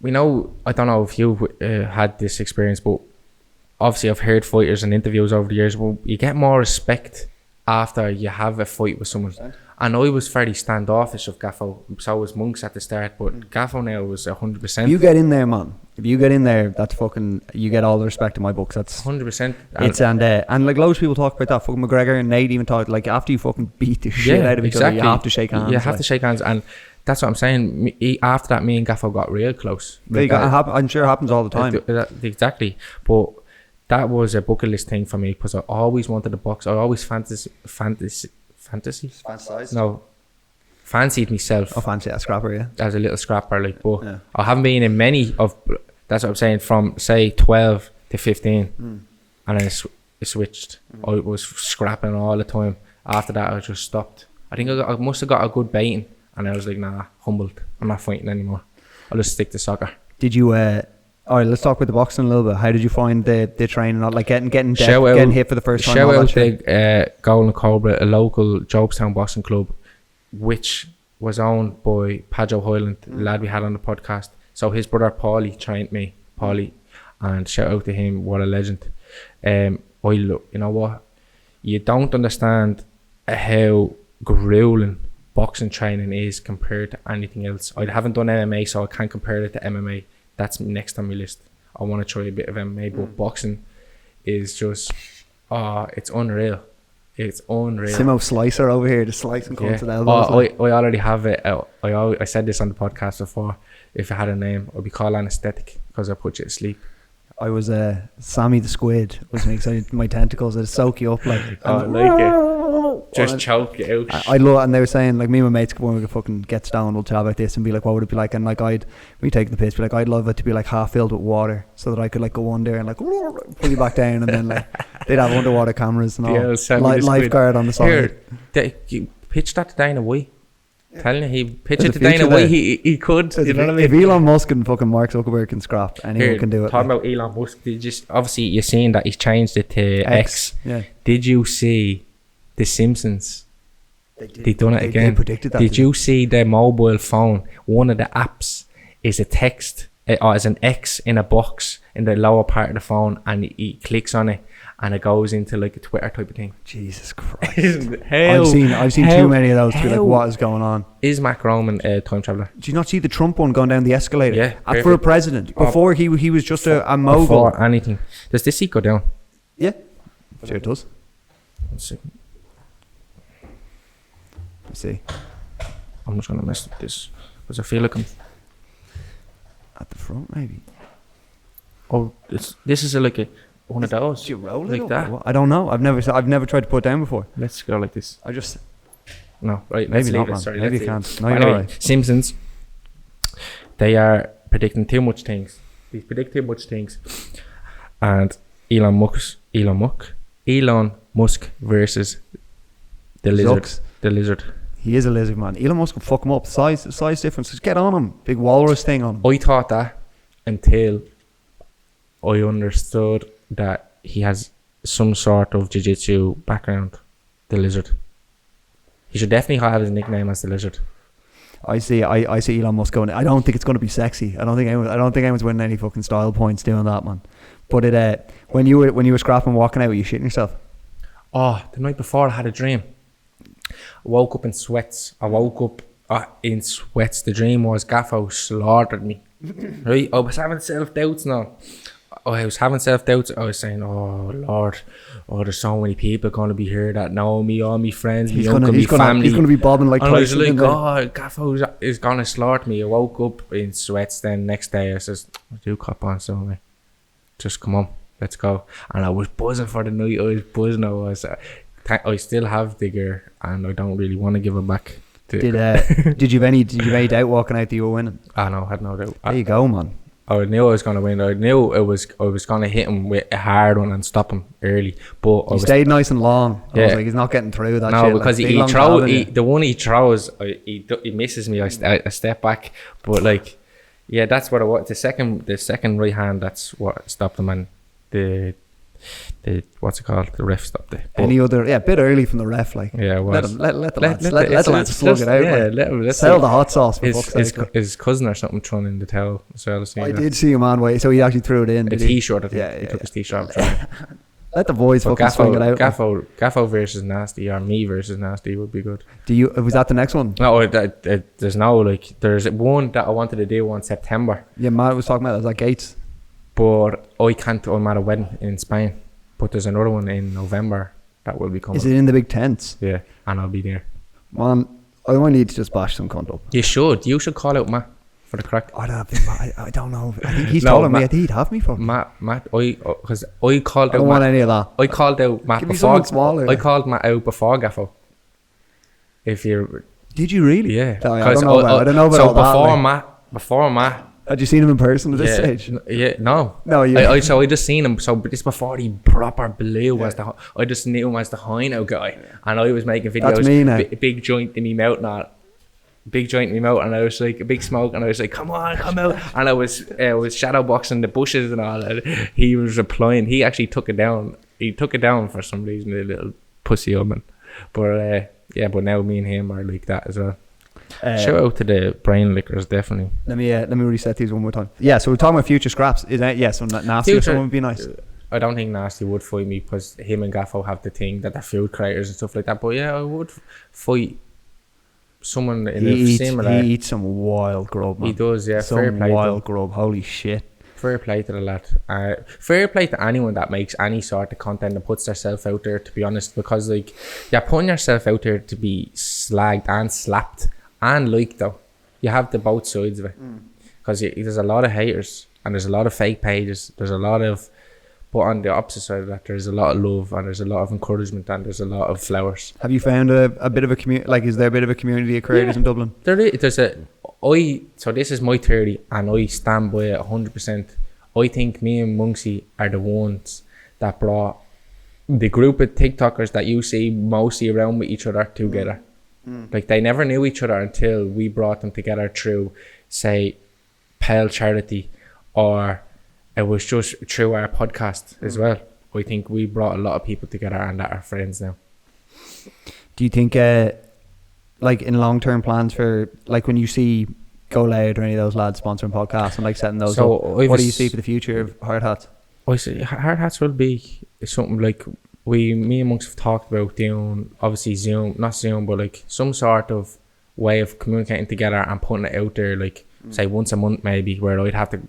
We know. I don't know if you had this experience, but obviously I've heard fighters and interviews over the years. Well, you get more respect after you have a fight with someone. And I was fairly standoffish of Gaffo. So was Monks at the start, but Gaffo now was 100%. You get in there, man. If you get in there, that's fucking. You get all the respect in my books. That's 100%. It's and like loads of people talk about that. Fucking McGregor and Nate even talk, like, after you fucking beat the shit out of each other, you have to shake hands. You have to shake hands, and that's what I'm saying. After that, me and Gaffo got real close. I'm sure it happens all the time. Exactly, but that was a bucket list thing for me because I always wanted to box. I always fancied myself. Oh, fancy a scrapper, yeah. As a little scrapper, like, but yeah. I haven't been in many of. That's what I'm saying. From say 12 to 15, and then it switched. I was scrapping all the time. After that, I just stopped. I think I must have got a good baiting, and I was like, nah, humbled. I'm not fighting anymore. I'll just stick to soccer. Did you All right, let's talk about the boxing a little bit. How did you find the training? Not like getting hit for the first time. Shout out the Golden Cobra, a local Jobestown boxing club, which was owned by Padjo Hyland, the lad we had on the podcast. So his brother Paulie trained me, and shout out to him. What a legend. You know what? You don't understand how grueling boxing training is compared to anything else. I haven't done MMA, so I can't compare it to MMA. That's next on my list. I want to try a bit of MMA, but boxing is just, it's unreal. It's unreal. Simo Slicer over here, the slicing comes to the elbows. I already have it. I said this on the podcast before. If I had a name, I'd be called Anesthetic because I put you to sleep. I was Sammy the Squid. Was me excited. My tentacles, I'd soak you up like. I like it. Just choke you out. I love, and they were saying like me and my mates when we fucking get stoned, we'll chat about this and be like, what would it be like? And like we take the piss, be like, I'd love it to be like half filled with water so that I could like go under and like pull you back down, and then like they'd have underwater cameras and all. Lifeguard on the side. Here, pitch that to Dana White. Telling you, he pitched it to Dana White. He could. You know what I mean? If Elon Musk and fucking Mark Zuckerberg can scrap, anyone can do it. Talking about Elon Musk, obviously you're seeing that he's changed it to X. Yeah. Did you see The Simpsons? They done it again. They predicted that. Did you see their mobile phone? One of the apps is a text, or is an X in a box in the lower part of the phone, and he clicks on it, and it goes into like a Twitter type of thing. Jesus Christ! I've seen too many of those to be like, what is going on? Is Mac Roman a time traveller? Did you not see the Trump one going down the escalator? Yeah, for a president. Before he was just a mogul. Before anything. Does this seat go down? Yeah, sure it does. Let's see. Let's see. I'm just gonna mess with this because I feel like I'm at the front, maybe. Oh, this is like a one of those. Do you roll like it that? I don't know. I've never tried to put it down before. Let's go like this. No, right. Maybe let's not, leave man. it. Sorry, maybe you can't. No, anyway, you're alright. Simpsons. They are predicting too much things. They predict too much things, and Elon Musk versus the lizard. Zucks. The lizard. He is a lizard, man. Elon Musk will fuck him up. Size difference. Just get on him. Big walrus thing on him. I thought that until I understood that he has some sort of jiu-jitsu background. The lizard. He should definitely have his nickname as the lizard. I see Elon Musk going. I don't think it's going to be sexy. I don't think anyone's winning any fucking style points doing that, man. But when you were scrapping walking out, were you shitting yourself? Oh, the night before I had a dream. I woke up in sweats. The dream was Gaffo slaughtered me. Right? I was having self-doubts now. I was saying, oh Lord, there's so many people going to be here that know me, all my friends, my uncle, my family. He's going to be bobbing like and Tyson. I was like, Gaffo is going to slaughter me. I woke up in sweats. Then next day I says, do cop on something. Just come on, let's go. And I was buzzing for the night. I still have the gear, and I don't really want to give it back. Did you have any doubt walking out that you were winning? I know, I had no doubt. There you go, man. I knew I was going to win. I knew I was going to hit him with a hard one and stop him early. But he stayed nice and long. I was like, he's not getting through that. No, shit. Because the one he throws, he misses me. I step back, but like, yeah, that's what I want. The second right hand, that's what stopped him, and the what's it called? The ref stopped it. Any other? Yeah, a bit early from the ref. Like, yeah, it was. Let the lads slug it out. Yeah, like. Sell the hot sauce. His cousin or something thrown in the towel. So I did see a man wait, so he actually threw it in. A t-shirt. I think he took his t-shirt. Let the boys fucking swing it out. Gaffo versus Nasty, or me versus Nasty would be good. Was that the next one? No, there's one that I wanted to do on September. Yeah, Matt was talking about that. Was that Gates? But I can't. I'm at a wedding in Spain. But there's another one in November that will be coming. Is it in the big tents? Yeah, and I'll be there. Man, I might need to just bash some cunt up. You should call out Matt for the crack. I don't know. I think he's telling me. I think he'd have me for Matt. Because I called out. I don't want any of that. I called out Matt before. Smaller. I called Matt out before Gaffo. Did you really? Yeah. I don't know about all that. Before Matt. Had you seen him in person at this stage? Yeah, no. I just seen him. So this before he proper blew I just knew him as the Hino guy, and I was making videos. That's me now. Big joint in me mouth, not. big joint in my mouth, and I was like a big smoke, and I was like, come on, come out, and I was shadow boxing the bushes and all, and he was replying. He actually took it down. He took it down for some reason, a little pussy oven. But but now me and him are like that as well. Shout out to the brain lickers, definitely. Let me reset these one more time. Yeah, so we're talking about future scraps. Is that so Nasty or someone would be nice? I don't think Nasty would fight me because him and Gaffo have the thing that they're food creators and stuff like that. But yeah, I would fight someone in a similar. He eats some wild grub, man. He does, yeah. Some wild grub. Holy shit. Fair play to the lad. Fair play to anyone that makes any sort of content and puts themselves out there, to be honest, because like you're putting yourself out there to be slagged and slapped and liked though. You have the both sides of it. Because there's a lot of haters and there's a lot of fake pages. There's a lot of, but on the opposite side of that, there's a lot of love and there's a lot of encouragement and there's a lot of flowers. Have you found a bit of a community? Like, is there a bit of a community of creators in Dublin? So this is my theory and I stand by it 100%. I think me and Monksy are the ones that brought the group of TikTokers that you see mostly around with each other together. Like, they never knew each other until we brought them together through, say, Pale Charity, or it was just through our podcast as well. I think we brought a lot of people together and that are friends now. Do you think, like, in long-term plans for, like, when you see Go Loud or any of those lads sponsoring podcasts and, like, setting those up, what do you see for the future of Hard Hats? I see Hard Hats will be something like me and Monks have talked about doing, obviously not Zoom, but like some sort of way of communicating together and putting it out there, like say once a month maybe, where I'd have to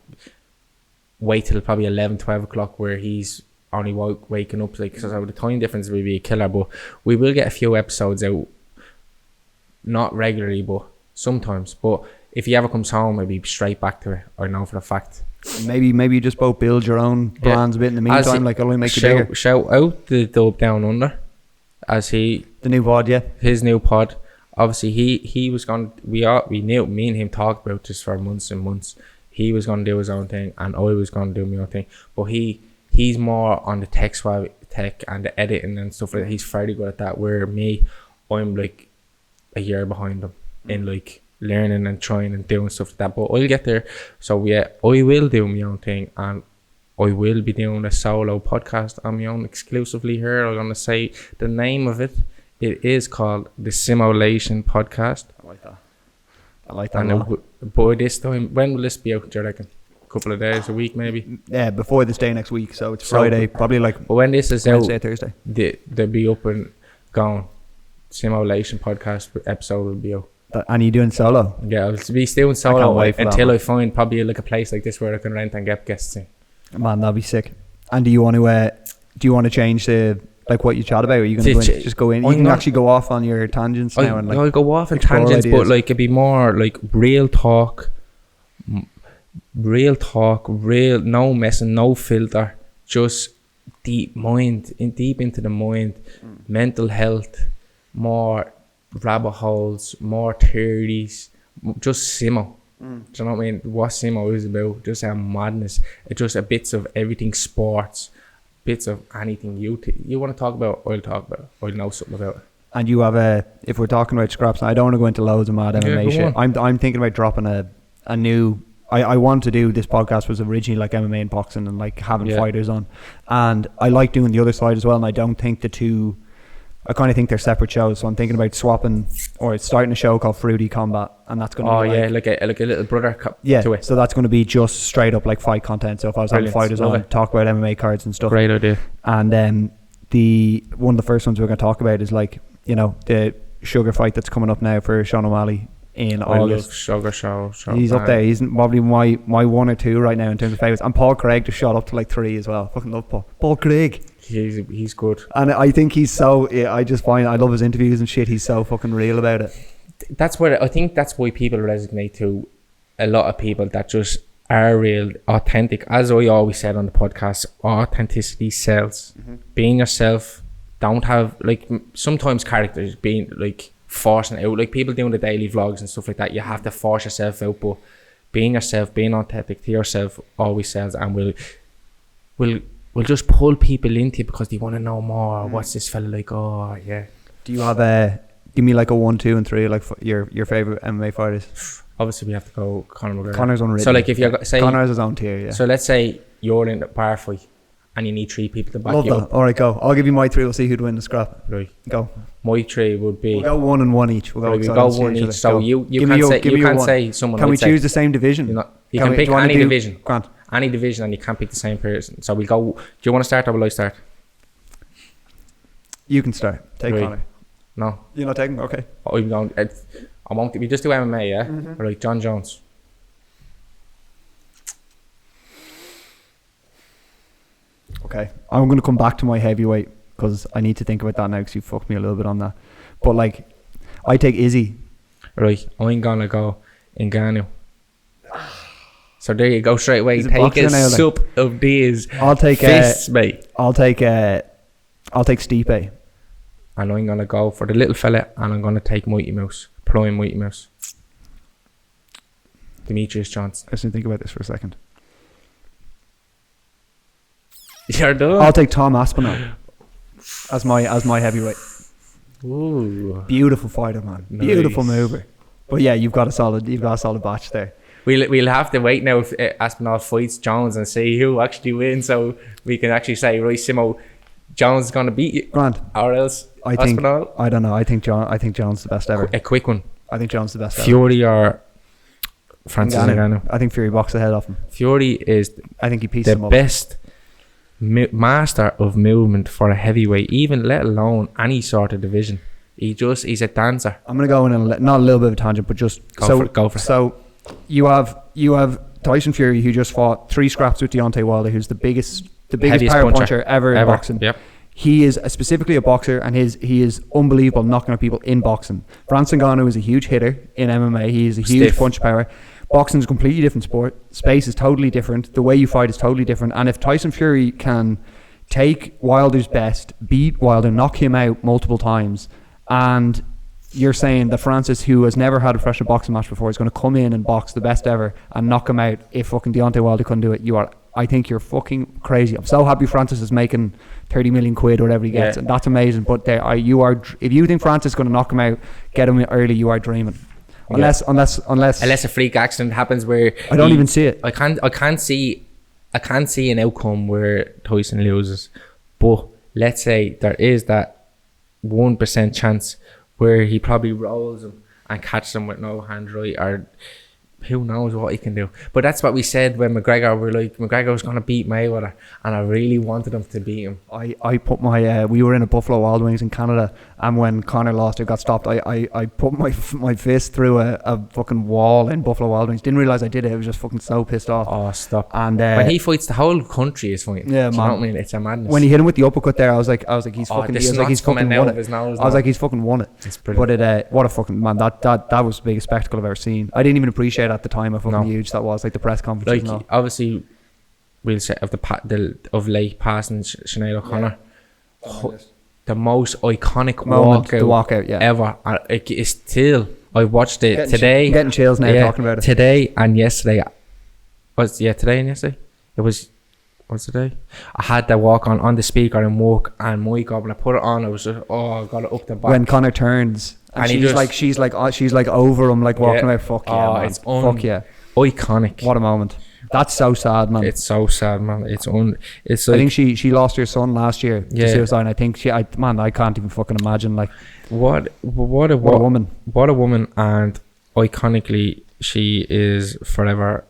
wait till probably 11, 12 o'clock where he's only waking up, like, so the time difference will be a killer. But we will get a few episodes out, not regularly but sometimes. But if he ever comes home, I'll be straight back to it, I know for a fact. Maybe you just both build your own brands a bit in the meantime, like only make it bigger. Shout out the Dub Down Under, as the new pod, his new pod. Obviously he was going, we knew, me and him talked about this for months and months. He was going to do his own thing and I was going to do my own thing, but he's more on the tech and the editing and stuff like that. He's fairly good at that, where I'm like a year behind him in like learning and trying and doing stuff like that. But I'll get there. So yeah, I will do my own thing and I will be doing a solo podcast on my own exclusively here. I'm going to say the name of it. It is called the Simolation Podcast. I like that. And by this time, when will this be out, do you reckon? A couple of days, a week maybe? Yeah, before this day next week. So it's Friday, probably like. But when this is Wednesday, out, Thursday. They'll be up and gone. Simolation Podcast episode will be out. And you doing solo? Yeah, I'll be doing solo until I find probably like a place like this where I can rent and get guests in. Man, that'd be sick. And do you want to change the, like, what you chat about? Are you going to just go in? You can actually go off on your tangents now and like. I'll go off on tangents, but like it'd be more like real talk, no messing, no filter, just deep into the mind, mental health, more rabbit holes, more theories, just Simo. Do you know what I mean? What Simo is about, just our madness. It's just a bits of everything, sports, bits of anything you want to talk about, I'll talk about it. I'll know something about it. And you have if we're talking about scraps, I don't want to go into loads of mad MMA shit. I'm thinking about dropping a new. I wanted to do this podcast was originally like MMA and boxing and like having fighters on, and I like doing the other side as well. And I don't think the two. I kind of think they're separate shows, so I'm thinking about swapping or starting a show called Fruity Combat, and that's going to be like a little brother to it. So that's going to be just straight up like fight content. So if I was having fighters on, talk about MMA cards and stuff. Great idea. And then one of the first ones we're going to talk about is like, you know, the sugar fight that's coming up now for Sean O'Malley in August. Sugar show. He's up there. He's probably my 1 or 2 right now in terms of favourites. And Paul Craig just shot up to like 3 as well. Fucking love Paul Craig. He's good, and I think he's so. I just find I love his interviews and shit. He's so fucking real about it. I think that's why people resonate to a lot of people that just are real, authentic. As I always said on the podcast, authenticity sells. Being yourself. Don't have like sometimes characters being like forcing it out, like people doing the daily vlogs and stuff like that. You have to force yourself out, but being yourself, being authentic to yourself always sells, and will just pull people into you because they want to know more. What's this fella like? Oh yeah. Do you have Give me like a 1, 2, and 3, like your favorite MMA fighters. Obviously, we have to go Conor McGregor. Connor's unreal. So, like, if you say Conor has his own tier, yeah. So let's say you're in a bar fight and you need 3 people to back Love you that. up. All right, go. I'll give you my 3. We'll see who'd win the scrap. Right. Go. My 3 would be. We'll go 1 and 1 each. We'll go 1 each. So you can't say someone. Can we choose the same division? You can pick any division. Grant. Any division, and you can't pick the same person. So we go. Do you want to start or will I start? You can start. Take Right. Conor. No. You're not taking? Okay. I'm going. I won't. We just do MMA, yeah. Mm-hmm. Right. John Jones. Okay. I'm going to come back to my heavyweight because I need to think about that now because you fucked me a little bit on that. But like, I take Izzy. Right. I'm gonna go NGannou. So there you go straight away. Is it Take boxing a now, like? sup of these I'll take fists, mate. I'll take Stipe. And I'm gonna go for the little fella, and I'm gonna take Mighty Mouse, prime Mighty Mouse. Demetrius Johnson. I just need to think about this for a second. You're done. I'll take Tom Aspinall as my heavyweight. Ooh. Beautiful fighter, man. Nice. Beautiful mover. But yeah, you've got a solid batch there. We'll have to wait now if Aspinall fights Jones and see who actually wins, so we can actually say, right, Simo, Jones is gonna beat you, Grant, or else I don't know. I think John's the best ever. A quick one. I think John's the best ever. Fury or Francis Ngannou? I think Fury boxed the head off him. Fury is I think he pieced the him up. best master of movement for a heavyweight, even let alone any sort of division. He's a dancer. I'm gonna go in not a little bit of a tangent, but just Go for it. So you have Tyson Fury, who just fought 3 scraps with Deontay Wilder, who's the biggest Heaviest power puncher ever in boxing. Yep. He is specifically a boxer, and he is unbelievable knocking out people in boxing. Francis Ngannou is a huge hitter in MMA. He is a huge Stiff. punch power. Boxing is a completely different sport. Space is totally different. The way you fight is totally different. And if Tyson Fury can take Wilder's best, beat Wilder, knock him out multiple times, and you're saying that Francis, who has never had a professional boxing match before, is going to come in and box the best ever and knock him out if fucking Deontay Wilder couldn't do it, I think you're fucking crazy. I'm so happy Francis is making 30 million quid or whatever he gets, and that's amazing. But if you think Francis is going to knock him out, get him early, you are dreaming. Unless a freak accident happens where I don't even see it. I can't see an outcome where Tyson loses. But let's say there is that 1% chance where he probably rolls him and catches him with no hand, right? Or who knows what he can do. But that's what we said when McGregor were like, McGregor was going to beat Mayweather, and I really wanted him to beat him. I put my we were in a Buffalo Wild Wings in Canada, and when Conor lost or got stopped, I put my fist through a fucking wall in Buffalo Wild Wings. Didn't realise I did it. I was just fucking so pissed off. Oh, stop. And when he fights, the whole country is fighting. Yeah, man. Do you know what I mean? It's a madness. When he hit him with the uppercut there, I was like he's fucking he's fucking won it. I was like, he's fucking won it. It's brilliant. But what a fucking man, that was the biggest spectacle I've ever seen. I didn't even appreciate at the time how fucking huge that was, like the press conferences. Like, obviously, we'll say of late passing Sinead O'Connor, the most iconic walkout ever. It is still. I watched it today. Getting chills now talking about it. Today and yesterday. Today and yesterday. It was. What's the day? I had the walk on the speaker in work, and my God, when I put it on, I was just I got it up the back. When Conor turns and she's like over him, like walking out. Fuck yeah, man. Fuck yeah. Iconic. What a moment. That's so sad, man. It's so sad, man. It's like, I think she lost her son last year to suicide, and I think I can't even fucking imagine, like, what a woman. What a woman. And iconically, she is forever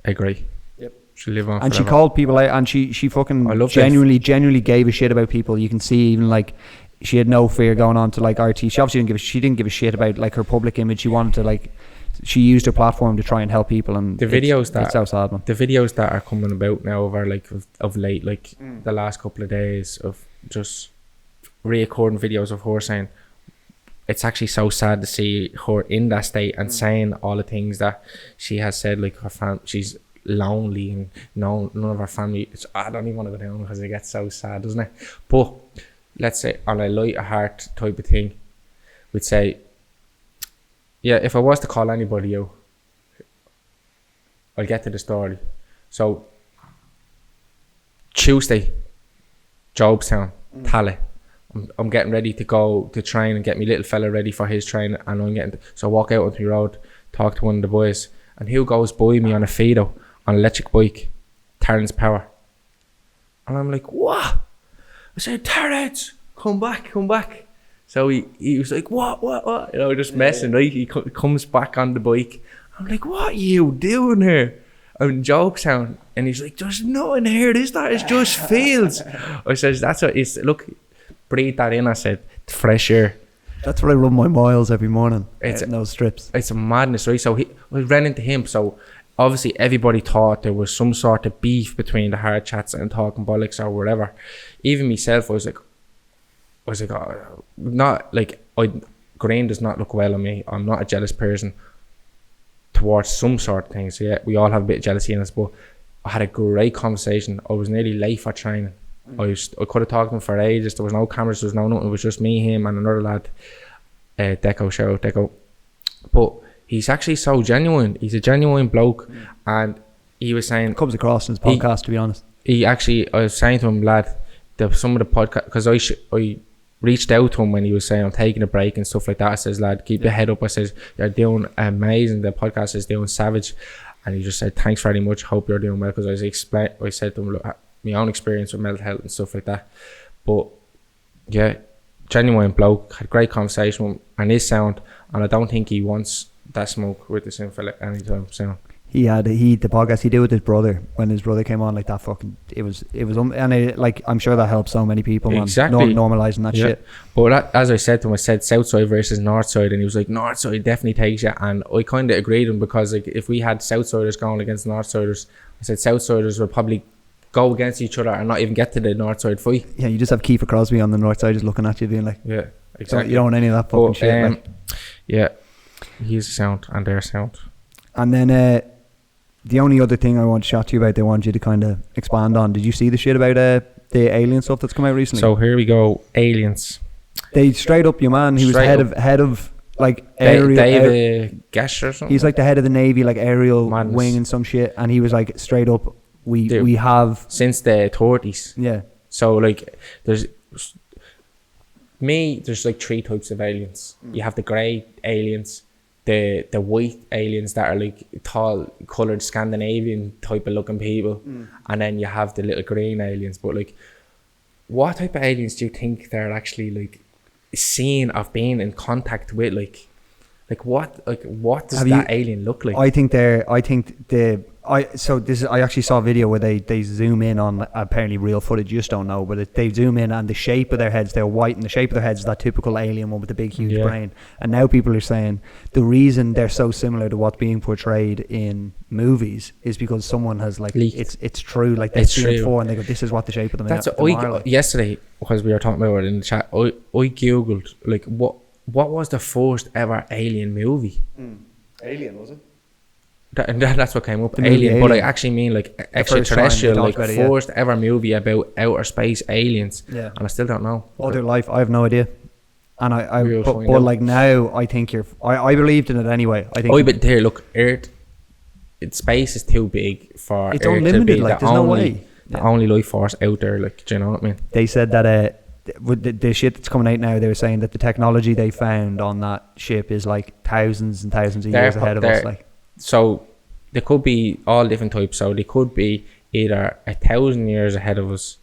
a great. Yep. She'll live on and forever. She called people out, and she fucking genuinely gave a shit about people. You can see even like she had no fear going on to like RT. She obviously didn't give a shit about like her public image. She wanted to like, she used her platform to try and help people, and it's so sad, man. The videos that are coming about now over like of late, like the last couple of days of just re-recording videos of her saying, it's actually so sad to see her in that state and saying all the things that she has said, like she's lonely and none of her family. I don't even want to go down because it gets so sad, doesn't it? But let's say on a light heart type of thing, we'd say, yeah, if I was to call anybody out, I'll get to the story. So Tuesday, Jobstown, Tally, I'm getting ready to go to train and get my little fella ready for his training, and so I walk out onto the road, talk to one of the boys, and who goes by me on a Fido on an electric bike, Terrence Power, and I'm like, what? I said, Terrence, come back. So he was like, what, you know, just messing, right? He comes back on the bike. I'm like, what are you doing here? And joke sound, and he's like, there's nothing here, is there? It's just fields. I says, that's what it's, look, breathe that in. I said, fresh air. That's what I run my miles every morning. It's in those strips. It's a madness, right? So we ran into him. So obviously everybody thought there was some sort of beef between the hard chats and Talkin Bollix or whatever. Even myself, I was like, oh, not like, grain does not look well on me. I'm not a jealous person towards some sort of things. Yeah, we all have a bit of jealousy in us, but I had a great conversation. I was nearly late for training. I could have talked to him for ages. There was no cameras, there was no nothing. It was just me, him, and another lad, Deco, shout out Deco. But he's actually so genuine. He's a genuine bloke, and he was saying, comes across in his podcast, to be honest. I was saying to him, lad, some of the podcast, because I reached out to him when he was saying I'm taking a break and stuff like that. I says, lad, keep your head up. I says, you're doing amazing. The podcast is doing savage. And he just said, thanks very much. Hope you're doing well. Because I said to him, look, my own experience with mental health and stuff like that. But yeah, genuine bloke. Had a great conversation with him and his sound. And I don't think he wants that smoke with the same fella anytime soon. The podcast he did with his brother, when his brother came on, like that fucking, like, I'm sure that helps so many people, man. Exactly. Normalizing that shit. But as I said to him, I said Southside versus Northside, and he was like, Northside definitely takes you. And I kind of agreed with him, because like, if we had Southsiders going against Northsiders, I said Southsiders would probably go against each other and not even get to the Northside fight. Yeah, you just have Kiefer Crosby on the north side just looking at you being like, yeah, exactly. You don't want any of that fucking shit. Like. Yeah, he's a sound and their sound. And then the only other thing I want to chat to you about, they want you to kind of expand on. Did you see the shit about the alien stuff that's come out recently? So here we go, aliens. They straight up, your man, he was head of like aerial. David Gash or something. He's like the head of the Navy, like aerial Madness. Wing and some shit, and he was like straight up, we have since the 30s. Yeah. So like there's like three types of aliens. You have the grey aliens, the white aliens that are like tall, coloured Scandinavian type of looking people, and then you have the little green aliens. But like, what type of aliens do you think they're actually like seen of being in contact with? Like what does that alien look like? I actually saw a video where they zoom in on apparently real footage, you just don't know, but they zoom in and the shape of their heads, they're white, and the shape of their heads is that typical alien one with the big huge brain. And now people are saying the reason they're so similar to what's being portrayed in movies is because someone has like leaked. It's true, like they've seen it before and they go, this is what the shape of them is. That's what yesterday, because we were talking about it in the chat, I googled like what was the first ever alien movie? Alien, was it? That's what came up, alien. But I actually mean like extraterrestrial, like first ever movie about outer space aliens. Yeah. And I still don't know. Other life, I have no idea. And but like now, I think I believed in it anyway. I think. But there, look, Earth, space is too big for it's Earth unlimited. To be like there's no way. The only life force out there. Like, do you know what I mean? They said that with the shit that's coming out now, they were saying that the technology they found on that ship is like thousands and thousands of years ahead of us. Like. So there could be all different types. So they could be either 1,000 years ahead of us,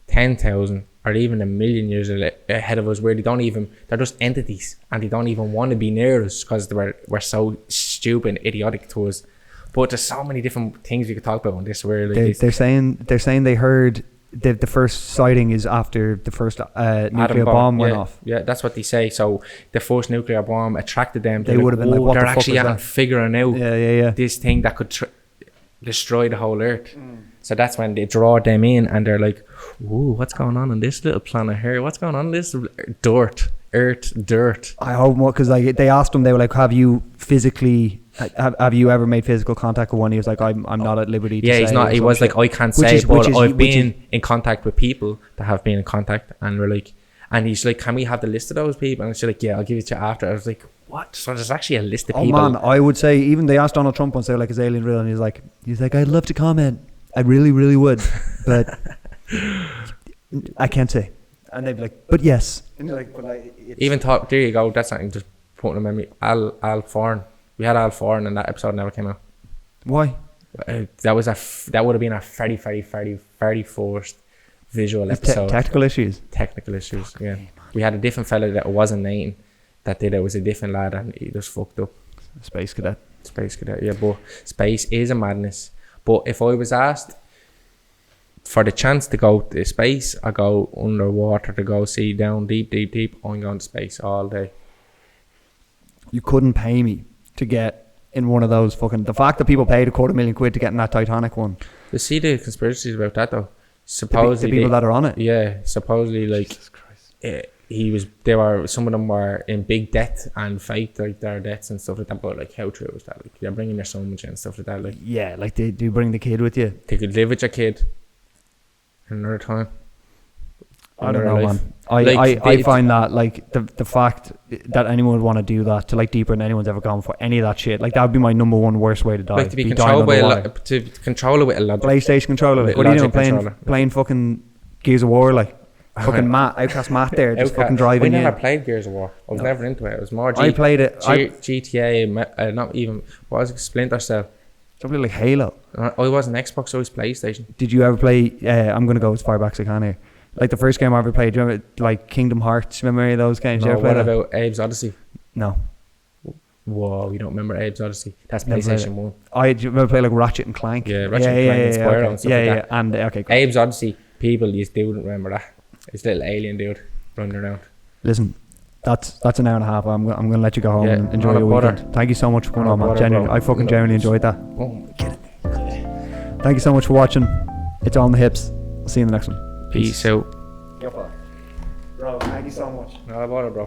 10,000, or even 1,000,000 years ahead of us, where they're just entities and they don't even want to be near us because we're so stupid and idiotic to us. But there's so many different things we could talk about on this. Where like they're saying they heard the first sighting is after the first nuclear bomb went off. Yeah, that's what they say. So the first nuclear bomb attracted them. They would have been like, what the fuck actually figuring out this thing that could destroy the whole Earth. So that's when they draw them in and they're like, ooh, what's going on this little planet here? What's going on in this dirt? I hope more, because like they asked him, they were like, have you ever made physical contact with one? He was like, I'm not at liberty to say. He's not. He was like, I can't say, but I've been in contact with people that have been in contact, and we're like, and he's like, can we have the list of those people? And she's like, yeah, I'll give it to you after. I was like, what? So there's actually a list of people. Oh man, I would say, even they asked Donald Trump once, they were like, is alien real? And he's like, I'd love to comment. I really, really would, but I can't say. And they'd be like, but yes. And you're like, but like, even thought, there you go, that's something just putting a memory. Al Foreign. We had Al Foreign and that episode never came out. Why? That would have been a very first visual episode. Technical issues? Technical issues, yeah. We had a different fella that wasn't Nathan that did it. It was a different lad and he just fucked up. Space Cadet, yeah, but space is a madness. But if I was asked for the chance to go to space, I go underwater to go see down deep, I'm going to space all day. You couldn't pay me to get in one of those fucking... The fact that people paid £250,000 to get in that Titanic one. You see the conspiracies about that though? Supposedly... The people that are on it? Yeah, supposedly like... Jesus Christ. Some of them were in big debt and fight like their debts and stuff like that, but like how true is that? Like you're bringing your son with you and stuff like that. Like yeah, like do you bring the kid with you? They could live with your kid another time. I don't know, man. I find that like the fact that anyone would want to do that to like deeper than anyone's ever gone for any of that shit, like that would be my number one worst way to die. Like to be controlled by to control it with a logic. PlayStation controller. Like, what are you doing playing fucking Gears of War like? Fucking Outcast Matt there, just fucking driving. We never played Gears of War. I was never into it. It was more I played it. GTA, not even. What was it? Splinter Cell. Something like Halo. I wasn't Xbox, I was PlayStation. Did you ever play? I'm gonna go as far back as I can here. Like the first game I ever played. Do you remember like Kingdom Hearts? Remember any of those games? No, you ever played what about Abe's Odyssey? No. Whoa, you don't remember Abe's Odyssey? That's PlayStation 1. Do you remember play like Ratchet and Clank? Yeah, Ratchet and Clank and Spyro and stuff like that. And okay, cool. Abe's Odyssey. People, you still wouldn't remember that. It's a little alien dude running around. Listen, that's an hour and a half. I'm gonna let you go home and enjoy your weekend. Thank you so much for coming on, man. Genuinely, I fucking genuinely enjoyed that. Oh, get it. Thank you so much for watching. It's on the hips. I'll see you in the next one. Peace out. Bro, thank you so much. Not a bother, bro.